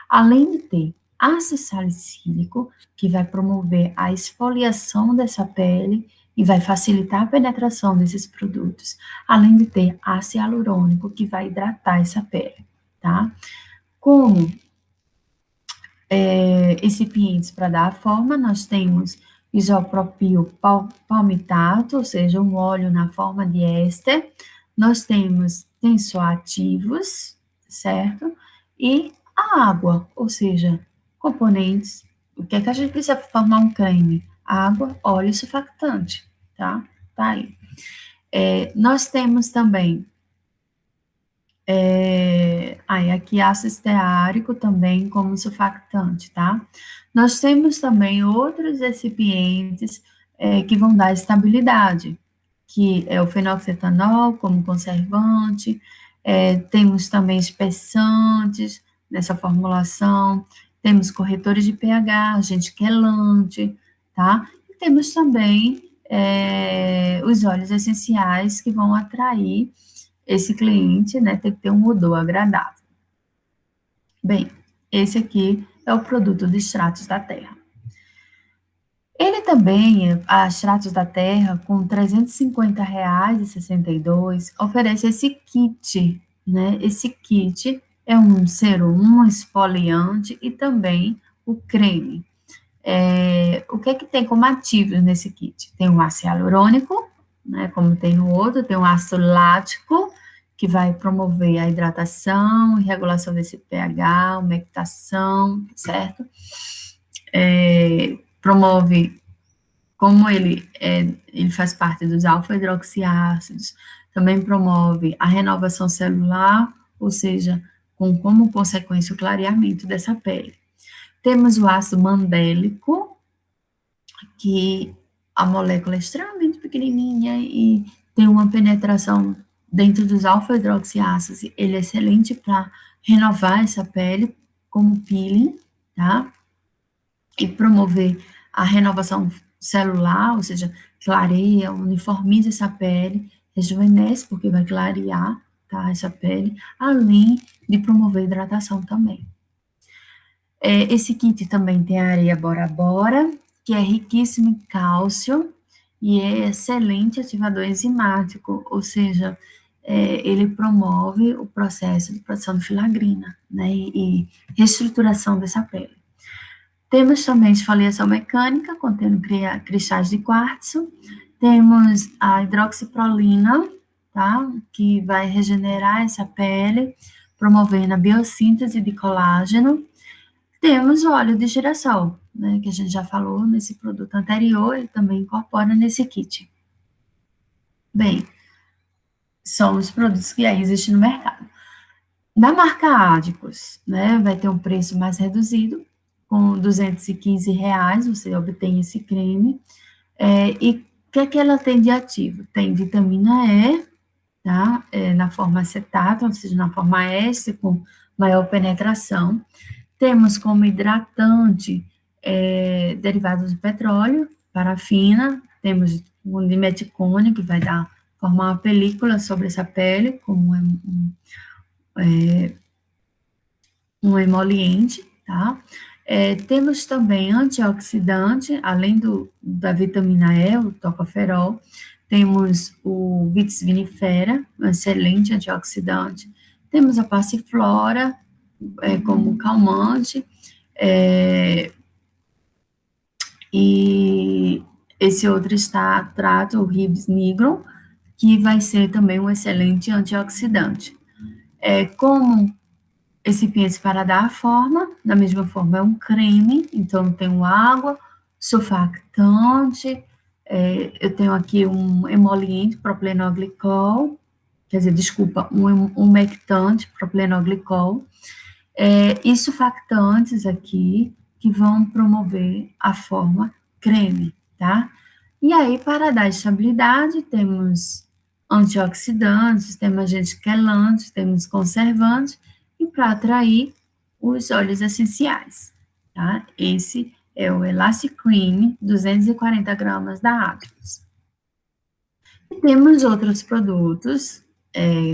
Além de ter ácido salicílico, que vai promover a esfoliação dessa pele e vai facilitar a penetração desses produtos, além de ter ácido hialurônico, que vai hidratar essa pele, tá? Como recipientes para dar a forma, nós temos isopropil palmitato, ou seja, um óleo na forma de éster, nós temos tensoativos, certo? E a água, ou seja, componentes. O que é que a gente precisa para formar um creme? Água, óleo e surfactante, tá? Tá aí. Nós temos também aí aqui ácido esteárico também como surfactante, tá? Nós temos também outros recipientes que vão dar estabilidade, que é o fenoxetanol como conservante, temos também espessantes nessa formulação, temos corretores de pH, agente quelante, tá? E temos também os óleos essenciais que vão atrair esse cliente, né, tem que ter um odor agradável. Bem, esse aqui é o produto de Extratos da Terra. Ele também, a Extratos da Terra, com R$ 350,62, oferece esse kit, né? Esse kit é um serum, um esfoliante e também o creme. O que é que tem como ativos nesse kit? Tem o ácido hialurônico, né, como tem no outro, tem o ácido lático, que vai promover a hidratação e regulação desse pH, umectação, certo? Promove, como ele faz parte dos alfa-hidroxiácidos, também promove a renovação celular, ou seja, como consequência o clareamento dessa pele. Temos o ácido mandélico, que a molécula é extremamente pequenininha e tem uma penetração dentro dos alfa-hidroxiácidos, ele é excelente para renovar essa pele, como peeling, tá? E promover a renovação celular, ou seja, clareia, uniformiza essa pele, rejuvenesce, porque vai clarear, tá, essa pele, além de promover hidratação também. Esse kit também tem a areia Bora Bora, que é riquíssimo em cálcio e é excelente ativador enzimático, ou seja, ele promove o processo de produção de filagrina, né, e reestruturação dessa pele. Temos também esfoliação mecânica, contendo cristais de quartzo. Temos a hidroxiprolina, tá, que vai regenerar essa pele, promovendo a biossíntese de colágeno. Temos o óleo de girassol, né, que a gente já falou nesse produto anterior, ele também incorpora nesse kit. Bem, são os produtos que aí existem no mercado. Na marca Ádicos, né, vai ter um preço mais reduzido, com R$ 215, você obtém esse creme. E o que é que ela tem de ativo? Tem vitamina E, tá? Na forma acetato, ou seja, na forma S, com maior penetração. Temos como hidratante derivados do petróleo, parafina, temos o dimeticone, que vai formar uma película sobre essa pele, como um emoliente, tá? Temos também antioxidante, além da vitamina E, o tocoferol, temos o Vitis vinifera, um excelente antioxidante, temos a passiflora, como calmante, e esse outro extrato, o Ribs nigrum, que vai ser também um excelente antioxidante. Como recipientes para dar a forma, da mesma forma é um creme, então eu tenho água, surfactante, eu tenho aqui um emoliente, propilenoglicol, quer dizer, desculpa, um umectante, propilenoglicol, e surfactantes aqui, que vão promover a forma creme, tá? E aí, para dar estabilidade, temos antioxidantes, temos agentes quelantes, temos conservantes, e para atrair os óleos essenciais, tá? Esse é o Elastic Cream, 240 gramas da Atos. E temos outros produtos,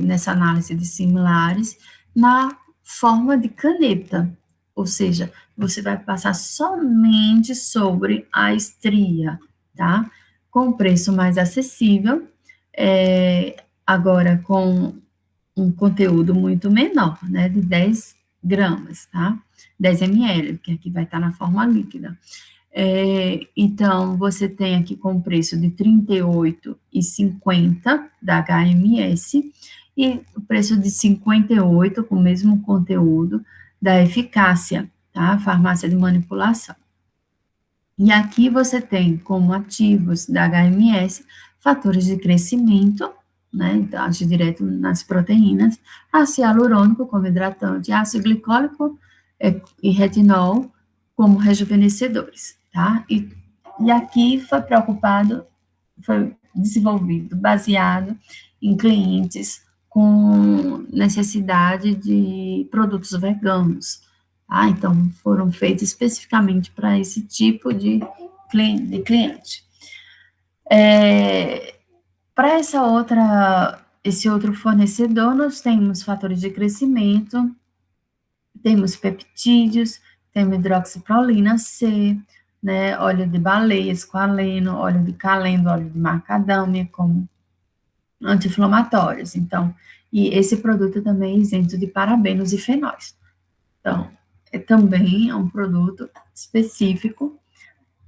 nessa análise de similares, na forma de caneta, ou seja, você vai passar somente sobre a estria, tá? Com preço mais acessível, agora com um conteúdo muito menor, né, de 10 gramas, tá? 10 ml, que aqui vai estar na forma líquida. Então, você tem aqui com preço de R$ 38,50 da HMS e o preço de R$ 58 com o mesmo conteúdo da Eficácia, tá? Farmácia de manipulação. E aqui você tem como ativos da HMS fatores de crescimento, né? Então, age direto nas proteínas, ácido hialurônico como hidratante, ácido glicólico e retinol como rejuvenescedores, tá? E aqui foi desenvolvido, baseado em clientes com necessidade de produtos veganos, tá? Então, foram feitos especificamente para esse tipo de cliente. Para esse outro fornecedor, nós temos fatores de crescimento, temos peptídeos, temos hidroxiprolina C, né, óleo de baleia, esqualeno, óleo de calendo, óleo de macadâmia, como anti-inflamatórios. Então, e esse produto também é isento de parabenos e fenóis. Então, também é um produto específico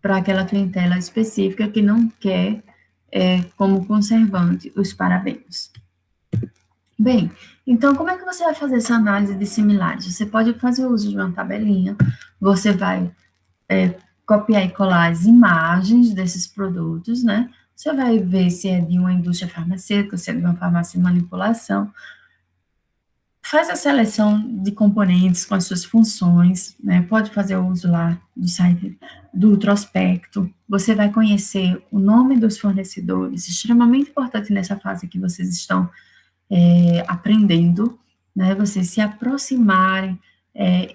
para aquela clientela específica que não quer como conservante os parabenos. Bem, então como é que você vai fazer essa análise de similares? Você pode fazer uso de uma tabelinha, você vai copiar e colar as imagens desses produtos, né? Você vai ver se é de uma indústria farmacêutica, se é de uma farmácia de manipulação. Faz a seleção de componentes com as suas funções, né? Pode fazer uso lá do site do Prospecto. Você vai conhecer o nome dos fornecedores, extremamente importante nessa fase que vocês estão aprendendo, né? Vocês se aproximarem,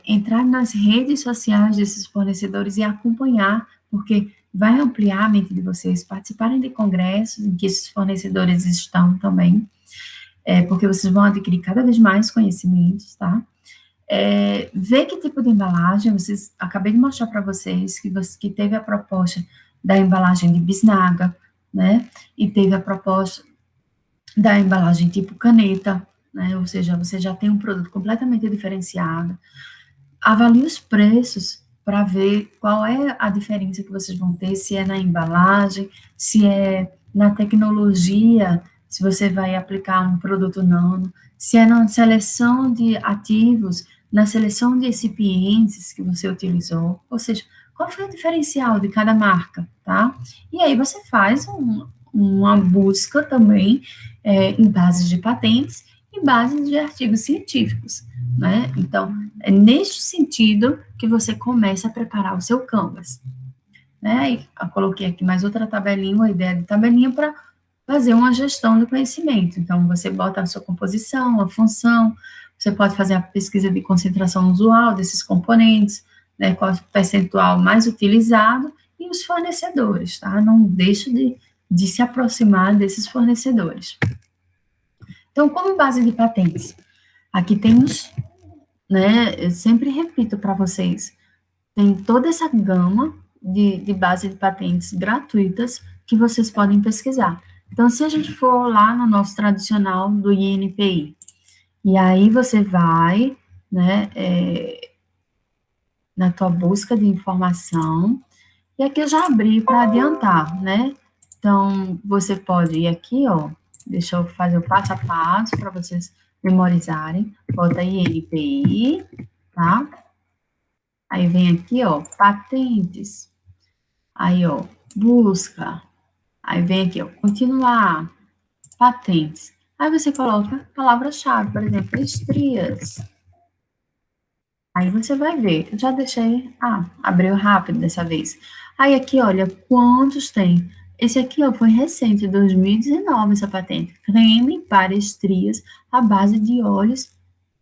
entrar nas redes sociais desses fornecedores e acompanhar, porque vai ampliar a mente de vocês, participarem de congressos em que esses fornecedores estão também, porque vocês vão adquirir cada vez mais conhecimentos, tá? Ver que tipo de embalagem, acabei de mostrar para vocês que teve a proposta da embalagem de bisnaga, né? E teve a proposta da embalagem tipo caneta, né? Ou seja, você já tem um produto completamente diferenciado. Avalie os preços para ver qual é a diferença que vocês vão ter, se é na embalagem, se é na tecnologia, se você vai aplicar um produto nano, se é na seleção de ativos, na seleção de recipientes que você utilizou, ou seja, qual foi o diferencial de cada marca, tá? E aí você faz uma busca também em bases de patentes e bases de artigos científicos, né? Então, é neste sentido que você começa a preparar o seu Canvas, né? E eu coloquei aqui mais outra tabelinha, uma ideia de tabelinha para fazer uma gestão do conhecimento. Então, você bota a sua composição, a função, você pode fazer a pesquisa de concentração usual desses componentes, né? Qual é o percentual mais utilizado e os fornecedores, tá? Não deixe de se aproximar desses fornecedores. Então, como base de patentes, aqui temos, né, eu sempre repito para vocês, tem toda essa gama de base de patentes gratuitas que vocês podem pesquisar. Então, se a gente for lá no nosso tradicional do INPI, e aí você vai, né, na tua busca de informação, e aqui eu já abri para adiantar, né? Então, você pode ir aqui, ó, deixa eu fazer o passo a passo para vocês memorizarem. Bota aí INPI, tá? Aí vem aqui, ó, patentes. Aí, ó, busca. Aí vem aqui, ó, continuar, patentes. Aí você coloca palavra-chave, por exemplo, estrias. Aí você vai ver, eu já deixei, abriu rápido dessa vez. Aí aqui, olha, quantos tem? Esse aqui, ó, foi recente, 2019, essa patente. Creme para estrias à base de óleos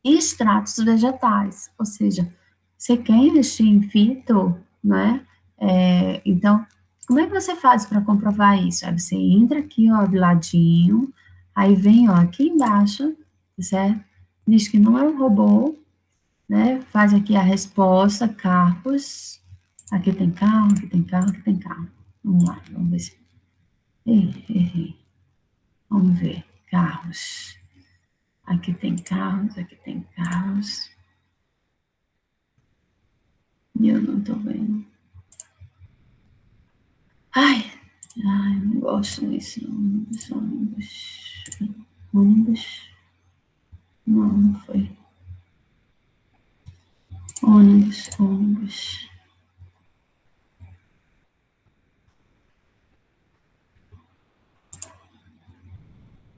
e extratos vegetais. Ou seja, você quer investir em fito, né? Então, como é que você faz para comprovar isso? Aí você entra aqui, ó, de ladinho, aí vem, ó, aqui embaixo, certo? Diz que não é um robô, né? Faz aqui a resposta, carros. Aqui tem carro, aqui tem carro, aqui tem carro. Vamos lá, vamos ver se. Errei. Vamos ver. Carros. Aqui tem carros, aqui tem carros. E eu não tô vendo. Ai, não gosto disso. Ônibus. Ônibus. Não, não foi. Ônibus.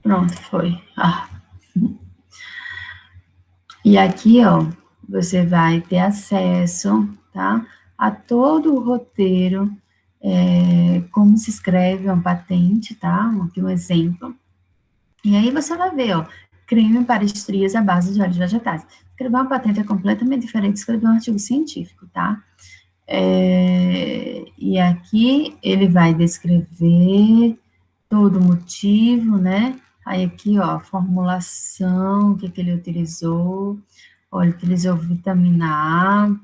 Pronto, foi. E aqui, ó, você vai ter acesso, tá, a todo o roteiro, como se escreve uma patente, tá? Aqui um exemplo. E aí você vai ver, ó, creme para estrias à base de óleos vegetais. Escrever uma patente é completamente diferente de escrever um artigo científico, tá? E aqui ele vai descrever todo o motivo, né? Aí aqui, ó, a formulação, o que ele utilizou. Ó, ele utilizou vitamina A,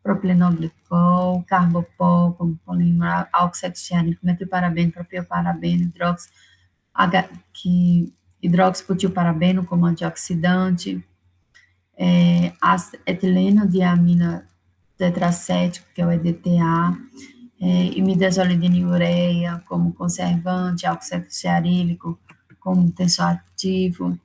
propilenoglicol, carbopol, como polímero, óxido cianídrico, metilparabeno, propioparabeno, hidroxibutilparabeno como antioxidante, ácido etileno diamina tetracético, que é o EDTA, imidazolidina e ureia como conservante, óxido cearílico como tensoativo,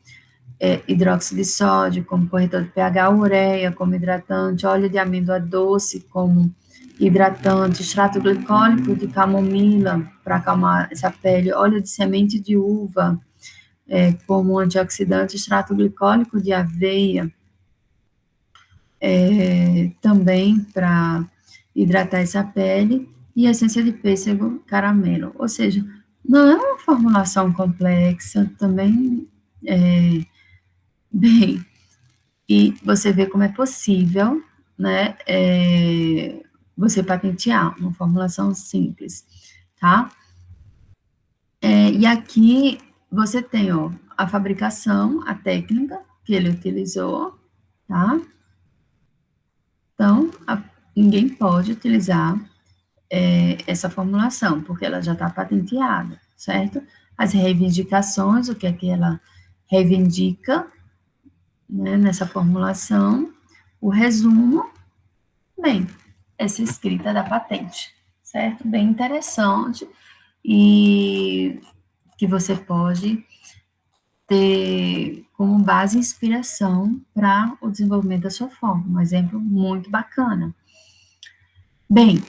hidróxido de sódio como corretor de pH, ureia como hidratante, óleo de amêndoa doce como hidratante, extrato glicólico de camomila para acalmar essa pele, óleo de semente de uva como antioxidante, extrato glicólico de aveia também para hidratar essa pele, e essência de pêssego caramelo. Ou seja, não é uma formulação complexa, também bem, e você vê como é possível, né, você patentear uma formulação simples, tá? E aqui você tem, ó, a fabricação, a técnica que ele utilizou, tá? Então, ninguém pode utilizar essa formulação, porque ela já está patenteada, certo? As reivindicações, o que é que ela reivindica, né, nessa formulação, o resumo, bem, essa escrita da patente, certo? Bem interessante e que você pode ter como base inspiração para o desenvolvimento da sua forma, um exemplo muito bacana. Bem,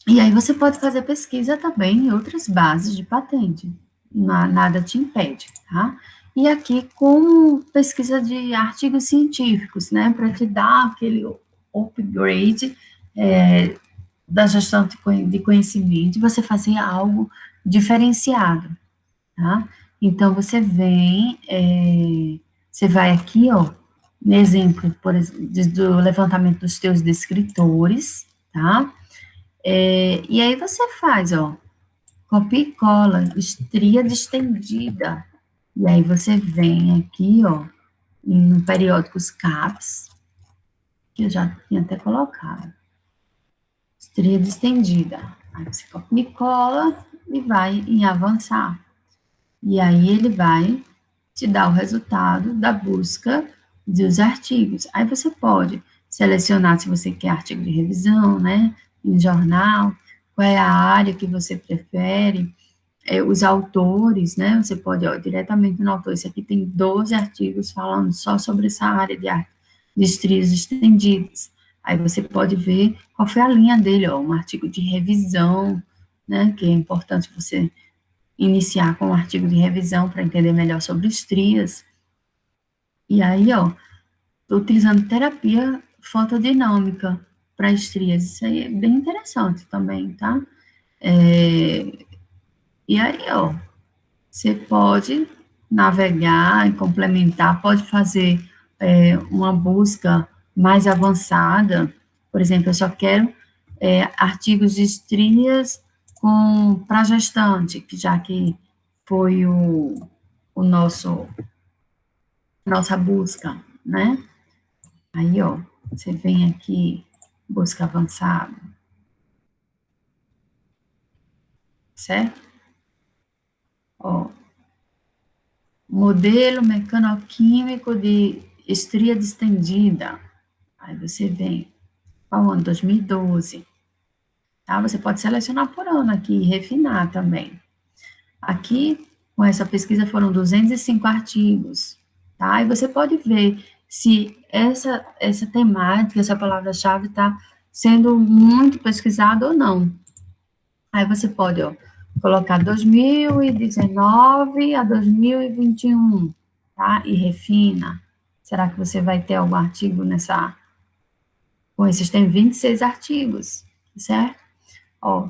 e aí você pode fazer pesquisa também em outras bases de patente, nada te impede, tá? E aqui com pesquisa de artigos científicos, né, para te dar aquele upgrade da gestão de conhecimento, e você fazer algo diferenciado, tá? Então, você vai aqui, ó, no exemplo, por exemplo, do levantamento dos teus descritores, tá? E aí você faz, ó, copia e cola, tríade estendida. E aí você vem aqui, ó, no periódicos CAPS, que eu já tinha até colocado. Tríade estendida. Aí você copia e cola e vai em avançar. E aí ele vai te dar o resultado da busca dos artigos. Aí você pode selecionar se você quer artigo de revisão, né, em jornal, qual é a área que você prefere, os autores, né, você pode, ó, diretamente no autor, esse aqui tem 12 artigos falando só sobre essa área de estrias estendidas. Aí você pode ver qual foi a linha dele, ó, um artigo de revisão, né, que é importante você iniciar com um artigo de revisão para entender melhor sobre estrias. E aí, ó, estou utilizando terapia fotodinâmica para estrias. Isso aí é bem interessante também, tá? E aí, ó, você pode navegar e complementar, pode fazer uma busca mais avançada. Por exemplo, eu só quero artigos de estrias para gestante, que já que foi o nossa busca, né? Aí, ó, você vem aqui, busca avançada, certo? Ó, modelo mecanoquímico de estria distendida. Aí você vem para o ano 2012, tá? Você pode selecionar por ano aqui e refinar também. Aqui, com essa pesquisa, foram 205 artigos, tá? E você pode ver se essa temática, essa palavra-chave está sendo muito pesquisada ou não. Aí você pode, ó, colocar 2019 a 2021, tá? E refina. Será que você vai ter algum artigo com esses tem 26 artigos, certo? Ó,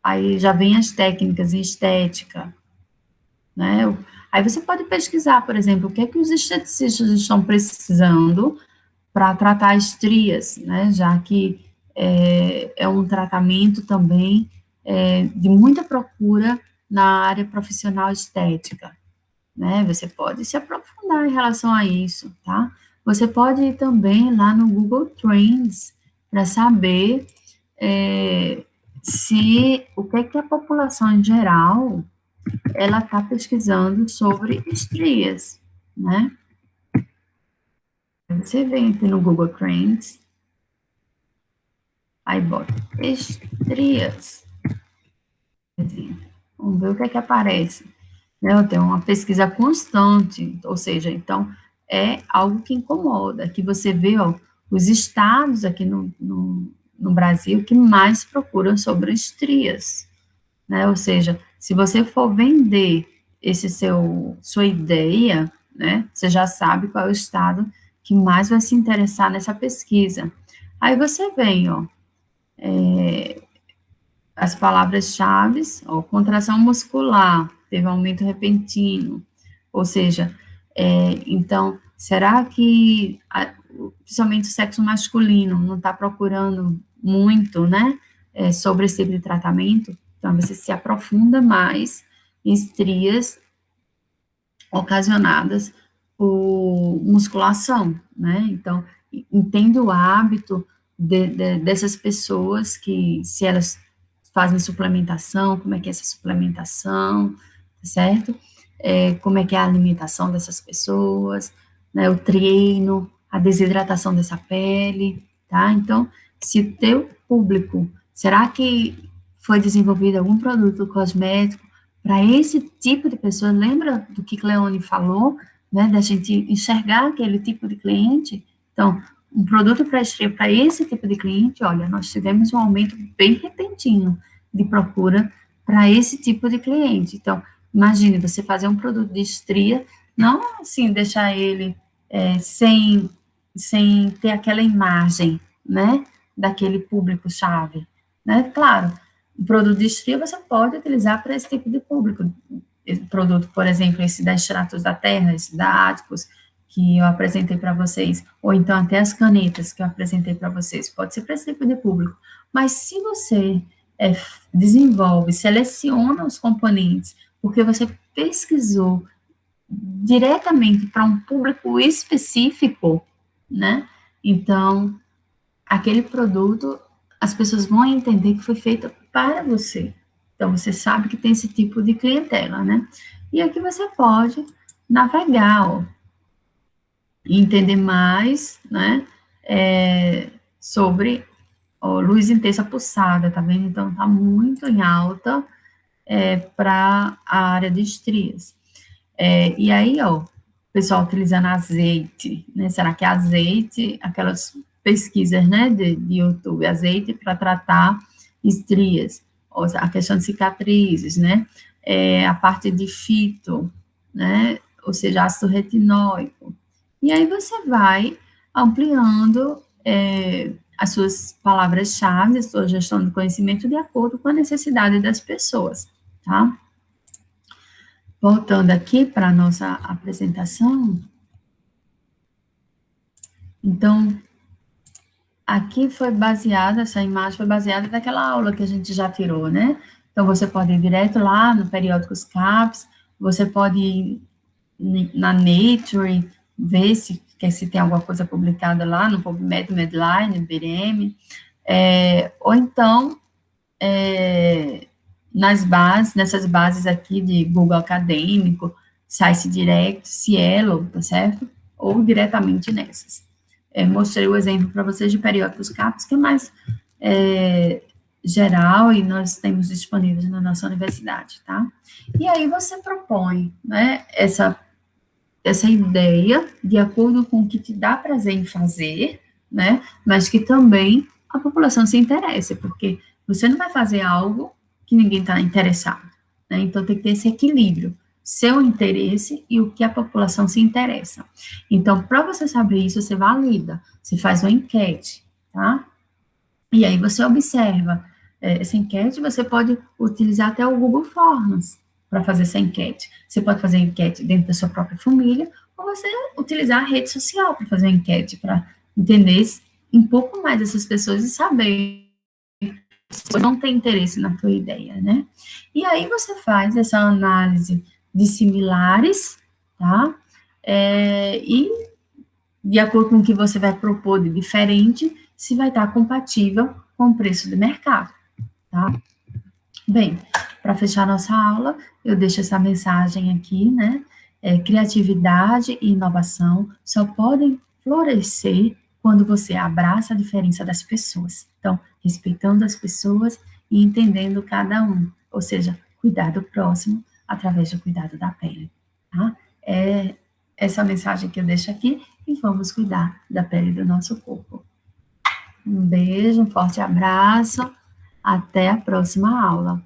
aí já vem as técnicas em estética, né? Aí você pode pesquisar, por exemplo, o que é que os esteticistas estão precisando para tratar estrias, né? Já que é um tratamento também de muita procura na área profissional estética, né? Você pode se aprofundar em relação a isso, tá? Você pode ir também lá no Google Trends para saber se o que é que a população em geral ela está pesquisando sobre estrias, né? Você vem aqui no Google Trends, aí bota estrias. Vamos ver o que é que aparece. Né? Eu tenho uma pesquisa constante, ou seja, então é algo que incomoda, que você vê, ó, os estados aqui no Brasil que mais procuram sobre estrias, né? Ou seja, se você for vender sua ideia, né, você já sabe qual é o estado que mais vai se interessar nessa pesquisa. Aí você vem, ó, as palavras-chave, ó, contração muscular, teve aumento repentino, ou seja, então, será que, principalmente o sexo masculino, não está procurando muito, né, sobre esse tipo de tratamento? Então, você se aprofunda mais em estrias ocasionadas por musculação, né? Então, entende o hábito dessas pessoas que, se elas fazem suplementação, como é que é essa suplementação, certo? Como é que é a alimentação dessas pessoas, né? O treino, a desidratação dessa pele, tá? Então, se o teu público, será que foi desenvolvido algum produto cosmético para esse tipo de pessoa? Lembra do que Cleone falou, né, da gente enxergar aquele tipo de cliente? Então, um produto para esse tipo de cliente, olha, nós tivemos um aumento bem repentino de procura para esse tipo de cliente. Então, imagine você fazer um produto de estria Não, assim, deixar ele sem ter aquela imagem, né, daquele público-chave, né? Claro, o produto de estria você pode utilizar para esse tipo de público. Esse produto, por exemplo, esse da Extratos da Terra, esse da Áticos, que eu apresentei para vocês, ou então até as canetas que eu apresentei para vocês, pode ser para esse tipo de público. Mas se você desenvolve, seleciona os componentes, porque você pesquisou diretamente para um público específico, né? Então, aquele produto, as pessoas vão entender que foi feito para você. Então, você sabe que tem esse tipo de clientela, né? E aqui você pode navegar, ó, e entender mais, né? Sobre ó, luz intensa pulsada, tá vendo? Então, tá muito em alta para a área de estrias. E aí, ó, o pessoal utilizando azeite, né? Será que é azeite, aquelas pesquisas, né, de YouTube, azeite para tratar estrias, ou a questão de cicatrizes, né? A parte de fito, né? Ou seja, ácido retinóico. E aí você vai ampliando as suas palavras-chave, a sua gestão de conhecimento de acordo com a necessidade das pessoas, tá? Voltando aqui para a nossa apresentação, então, aqui foi baseada, essa imagem foi baseada naquela aula que a gente já tirou, né? Então, você pode ir direto lá no Periódicos CAPES, você pode ir na Nature, ver se tem alguma coisa publicada lá no PubMed, Medline, BRM, ou então, nessas bases aqui de Google Acadêmico, Science Direct, Cielo, tá certo? Ou diretamente nessas. Mostrei o exemplo para vocês de periódicos CAPES, que é mais geral e nós temos disponíveis na nossa universidade, tá? E aí você propõe, né, essa ideia de acordo com o que te dá prazer em fazer, né, mas que também a população se interesse, porque você não vai fazer algo que ninguém está interessado, né, então tem que ter esse equilíbrio, seu interesse e o que a população se interessa. Então, para você saber isso, você valida, você faz uma enquete, tá? E aí você observa, essa enquete você pode utilizar até o Google Forms para fazer essa enquete. Você pode fazer enquete dentro da sua própria família, ou você utilizar a rede social para fazer uma enquete, para entender um pouco mais essas pessoas e saber se não tem interesse na tua ideia, né? E aí você faz essa análise de similares, tá? E de acordo com o que você vai propor de diferente, se vai estar compatível com o preço do mercado, tá? Bem, para fechar nossa aula, eu deixo essa mensagem aqui, né? Criatividade e inovação só podem florescer quando você abraça a diferença das pessoas. Então, respeitando as pessoas e entendendo cada um, ou seja, cuidar do próximo através do cuidado da pele, tá? É essa mensagem que eu deixo aqui e vamos cuidar da pele do nosso corpo. Um beijo, um forte abraço, até a próxima aula.